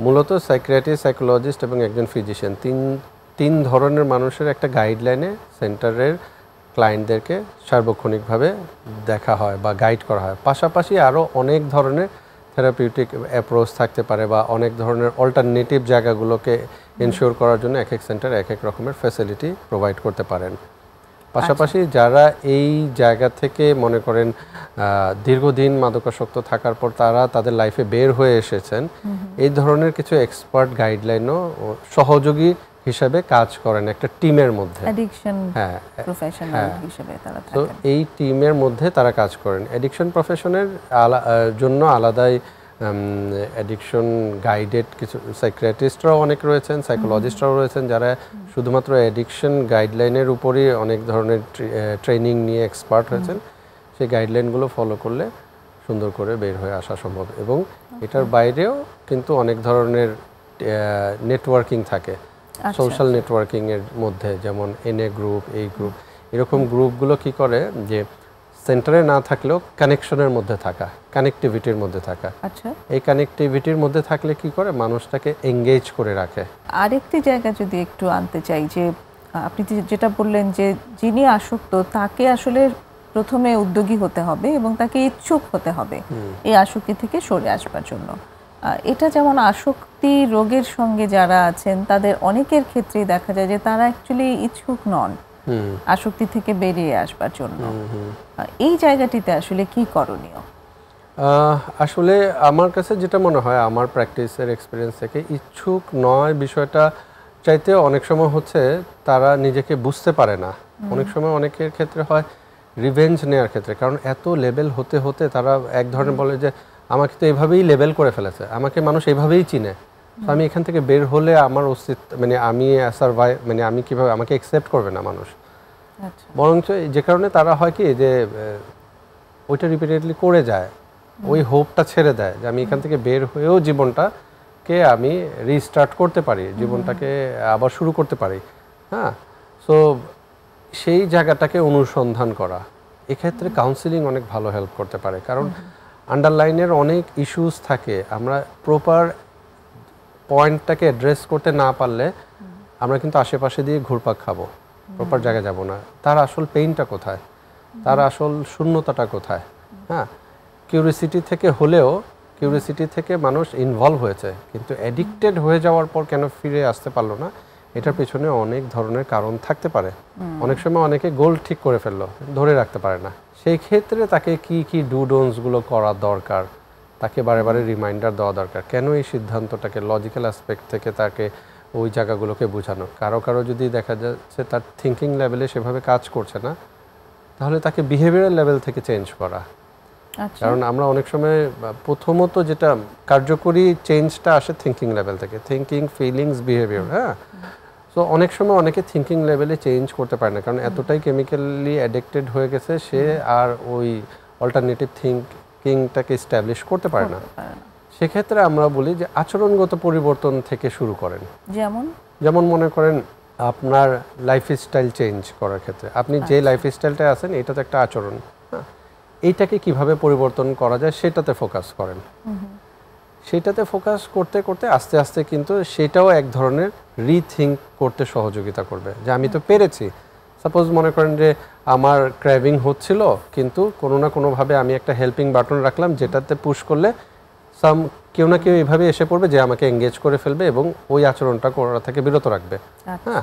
Speaker 2: মূলত সাইকিয়াট্রিস্ট, সাইকোলজিস্ট এবং একজন ফিজিশিয়ান, তিন ধরনের মানুষের একটা গাইডলাইনে সেন্টারের ক্লায়েন্টদেরকে সার্বক্ষণিকভাবে দেখা হয় বা গাইড করা হয়। পাশাপাশি আরও অনেক ধরনের থেরাপিউটিক অ্যাপ্রোচ থাকতে পারে বা অনেক ধরনের অল্টারনেটিভ জায়গাগুলোকে এনশিওর করার জন্য এক সেন্টার এক রকমের ফ্যাসিলিটি প্রোভাইড করতে পারেন। পাশাপাশি যারা এই জায়গা থেকে মনে করেন দীর্ঘদিন মাদকাসক্ত থাকার পর তারা তাদের লাইফে বের হয়ে এসেছেন, এই ধরনের কিছু এক্সপার্ট গাইডলাইনও সহযোগী হিসাবে কাজ করেন একটা টিমের মধ্যে।
Speaker 1: অ্যাডিকশন প্রফেশনাল হিসেবে তারা থাকেন।
Speaker 2: তো এই টিমের মধ্যে তারা কাজ করেন। অ্যাডিকশন প্রফেশনের জন্য আলাদাই অ্যাডিকশন গাইডেড কিছু সাইকিয়াট্রিস্টরাও অনেক রয়েছেন, সাইকোলজিস্টরাও রয়েছেন যারা শুধুমাত্র অ্যাডিকশন গাইডলাইনের উপরই অনেক ধরনের ট্রেনিং নিয়ে এক্সপার্ট হয়েছেন। সেই গাইডলাইনগুলো ফলো করলে সুন্দর করে বের হয়ে আসা সম্ভব। এবং এটার বাইরেও কিন্তু অনেক ধরনের নেটওয়ার্কিং থাকে, সোশ্যাল নেটওয়ার্কিং এর মধ্যে, যেমন এনএ গ্রুপ, এই গ্রুপ, এরকম গ্রুপগুলো কি করে যে সেন্টারে না থাকলেও কানেকশনের মধ্যে থাকা, কানেক্টিভিটির মধ্যে থাকা।
Speaker 1: আচ্ছা,
Speaker 2: এই কানেক্টিভিটির মধ্যে থাকলে কি করে মানুষটাকে এঙ্গেজ করে রাখে।
Speaker 1: আরেকটি জায়গা যদি একটু আনতে চাই, যে আপনি যেটা বললেন যে যিনি আসক্ত তাকে আসলে প্রথমে উদ্যোগী হতে হবে এবং তাকে ইচ্ছুক হতে হবে এই আসক্তি থেকে সরে আসবার জন্য। এটা যেমন আসক্তি রোগের সঙ্গে যারা আছেন তাদের অনেকের ক্ষেত্রেই দেখা যায় যে তারা অ্যাকচুয়ালি ইচ্ছুক নন আসক্তি থেকে বেরিয়ে আসবার জন্য। এই জায়গাটিতে আসলে কি করণীয়?
Speaker 2: আসলে আমার কাছে যেটা মনে হয়, আমার প্র্যাকটিসের এক্সপিরিয়েন্স থেকে, ইচ্ছুক নয় বিষয়টা চাইতে অনেক সময় হচ্ছে তারা নিজেকে বুঝতে পারে না। অনেক সময় অনেকের ক্ষেত্রে হয় রিভেঞ্জ নেওয়ার ক্ষেত্রে, কারণ এত লেভেল হতে হতে তারা এক ধরনের বলে যে আমাকে তো এভাবেই লেভেল করে ফেলেছে, আমাকে মানুষ এভাবেই চিনে, তো আমি এখান থেকে বের হলে আমার অস্তিত্ব, মানে আমি সার্ভাইভ, মানে আমি কিভাবে, আমাকে অ্যাকসেপ্ট করবে না মানুষ। বরঞ্চ যে কারণে তারা হয় কি যে ওইটা রিপিটেডলি করে যায়, ওই হোপটা ছেড়ে দেয় যে আমি এখান থেকে বের হয়েও জীবনটাকে আমি রিস্টার্ট করতে পারি, জীবনটাকে আবার শুরু করতে পারি। হ্যাঁ, সো সেই জায়গাটাকে অনুসন্ধান করা, এক্ষেত্রে কাউন্সিলিং অনেক ভালো হেল্প করতে পারে। কারণ আন্ডারলাইনের অনেক ইস্যুস থাকে, আমরা প্রপার পয়েন্টটাকে অ্যাড্রেস করতে না পারলে আমরা কিন্তু আশেপাশে দিয়ে ঘুরপাক খাবো, প্রপার জায়গায় যাব না। তার আসল পেইনটা কোথায়, তার আসল শূন্যতাটা কোথায়? হ্যাঁ, কিউরিসিটি থেকে হলেও, কিউরিসিটি থেকে মানুষ ইনভলভ হয়েছে, কিন্তু অ্যাডিক্টেড হয়ে যাওয়ার পর কেন ফিরে আসতে পারলো না, এটার পেছনে অনেক ধরনের কারণ থাকতে পারে। অনেক সময় অনেকে গোল ঠিক করে ফেললো, ধরে রাখতে পারে না। সেই ক্ষেত্রে তাকে কি কি ডু ডোন্টসগুলো করা দরকার, তাকে বারে বারে রিমাইন্ডার দেওয়া দরকার, কেন এই সিদ্ধান্তটাকে, লজিক্যাল অ্যাসপেক্ট থেকে তাকে ওই জায়গাগুলোকে বোঝানো। কারো কারো যদি দেখা যাচ্ছে তার থিঙ্কিং লেভেলে সেভাবে কাজ করছে না, তাহলে তাকে বিহেভিয়ারাল লেভেল থেকে চেঞ্জ করা। কারণ আমরা অনেক সময় প্রথমত যেটা কার্যকরী চেঞ্জটা আসে থিঙ্কিং লেভেল থেকে, থিঙ্কিং, ফিলিংস, বিহেভিয়ার। হ্যাঁ, সো অনেক সময় অনেকে থিঙ্কিং লেভেলে চেঞ্জ করতে পারে না, কারণ এতটাই কেমিক্যালি অ্যাডিক্টেড হয়ে গেছে সে, আর ওই অল্টারনেটিভ থিঙ্কিংটাকে এস্টাবলিশ করতে পারে না। সেক্ষেত্রে আমরা বলি যে আচরণগত পরিবর্তন থেকে শুরু করেন। যেমন মনে করেন আপনার লাইফস্টাইল চেঞ্জ করার ক্ষেত্রে, আপনি যে লাইফস্টাইলটা আছেন এটা তো একটা আচরণ, এইটাকে কিভাবে পরিবর্তন করা যায় সেটাতে ফোকাস করেন। সেটাতে ফোকাস করতে করতে আস্তে আস্তে কিন্তু সেটাও এক ধরনের রিথিঙ্ক করতে সহযোগিতা করবে, যে আমি তো পেরেছি। সাপোজ মনে করেন যে আমার ক্র্যাভিং হচ্ছিল, কিন্তু কোনো না কোনোভাবে আমি একটা হেল্পিং বাটন রাখলাম, যেটাতে পুশ করলে কেউ না কেউ এইভাবে এসে পড়বে যে আমাকে এঙ্গেজ করে ফেলবে এবং ওই আচরণটা করা থেকে বিরত রাখবে। হ্যাঁ,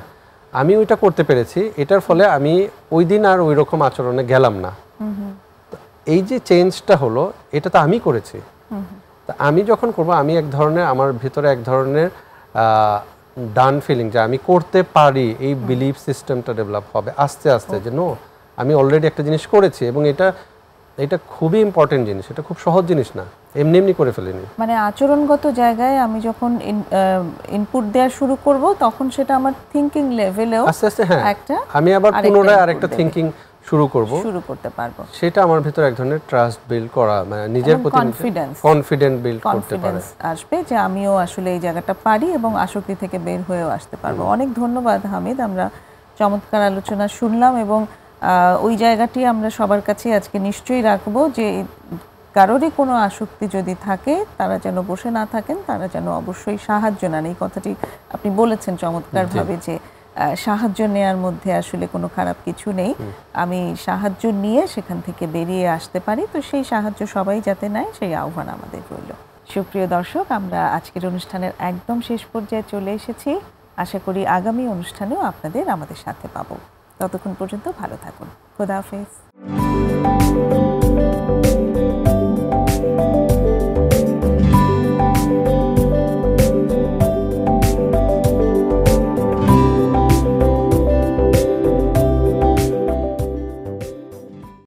Speaker 2: আমি ওইটা করতে পেরেছি, এটার ফলে আমি ওই দিন আর ওই রকম আচরণে গেলাম না। এই যে চেঞ্জটা হলো, এটা তো আমি করেছি। তা আমি যখন করব, আমি এক ধরনের, আমার ভিতরে এক ধরনের ডান ফিলিং, যে আমি করতে পারি, এই বিলিফ সিস্টেমটা ডেভেলপ হবে আস্তে আস্তে, যে নো, আমি অলরেডি একটা জিনিস করেছি এবং এটা খুবই ইম্পর্টেন্ট জিনিস, এটা খুব সহজ জিনিস না, এমনি এমনি করে ফেলিনি।
Speaker 1: মানে আচরণগত জায়গায় আমি যখন ইনপুট দেওয়া শুরু করব, তখন সেটা আমার থিঙ্কিং লেভেলেও
Speaker 2: আস্তে আস্তে, হ্যাঁ, আমি আবার পুনরায় আরেকটা থিঙ্কিং শুরু করতে পারবো। সেটা আমার ভিতরে এক ধরনের ট্রাস্ট বিল্ড করা, মানে নিজের প্রতি কনফিডেন্ট বিল্ড করতে পারে,
Speaker 1: আসবে যে আমিও আসলে এই জায়গাটা পারি এবং আসক্তি থেকে বের হয়েও আসতে পারবো। অনেক ধন্যবাদ হামিদ, আমরা চমৎকার আলোচনা শুনলাম এবং ওই জায়গাটি আমরা সবার কাছে আজকে নিশ্চয়ই রাখবো, যে কারোরই কোনো আসক্তি যদি থাকে তারা যেন বসে না থাকেন, তারা যেন অবশ্যই সাহায্য নেন। এই কথাটি আপনি বলেছেন চমৎকারভাবে, যে সাহায্য নেওয়ার মধ্যে আসলে কোনো খারাপ কিছু নেই, আমি সাহায্য নিয়ে সেখান থেকে বেরিয়ে আসতে পারি। তো সেই সাহায্য সবাই যাতে নেয়, সেই আহ্বান আমাদের রইল। সুপ্রিয় দর্শক, আমরা আজকের অনুষ্ঠানের একদম শেষ পর্যায়ে চলে এসেছি। আশা করি আগামী অনুষ্ঠানেও আপনাদের আমাদের সাথে পাবো। ততক্ষণ পর্যন্ত ভালো থাকুন। খোদা হাফেজ।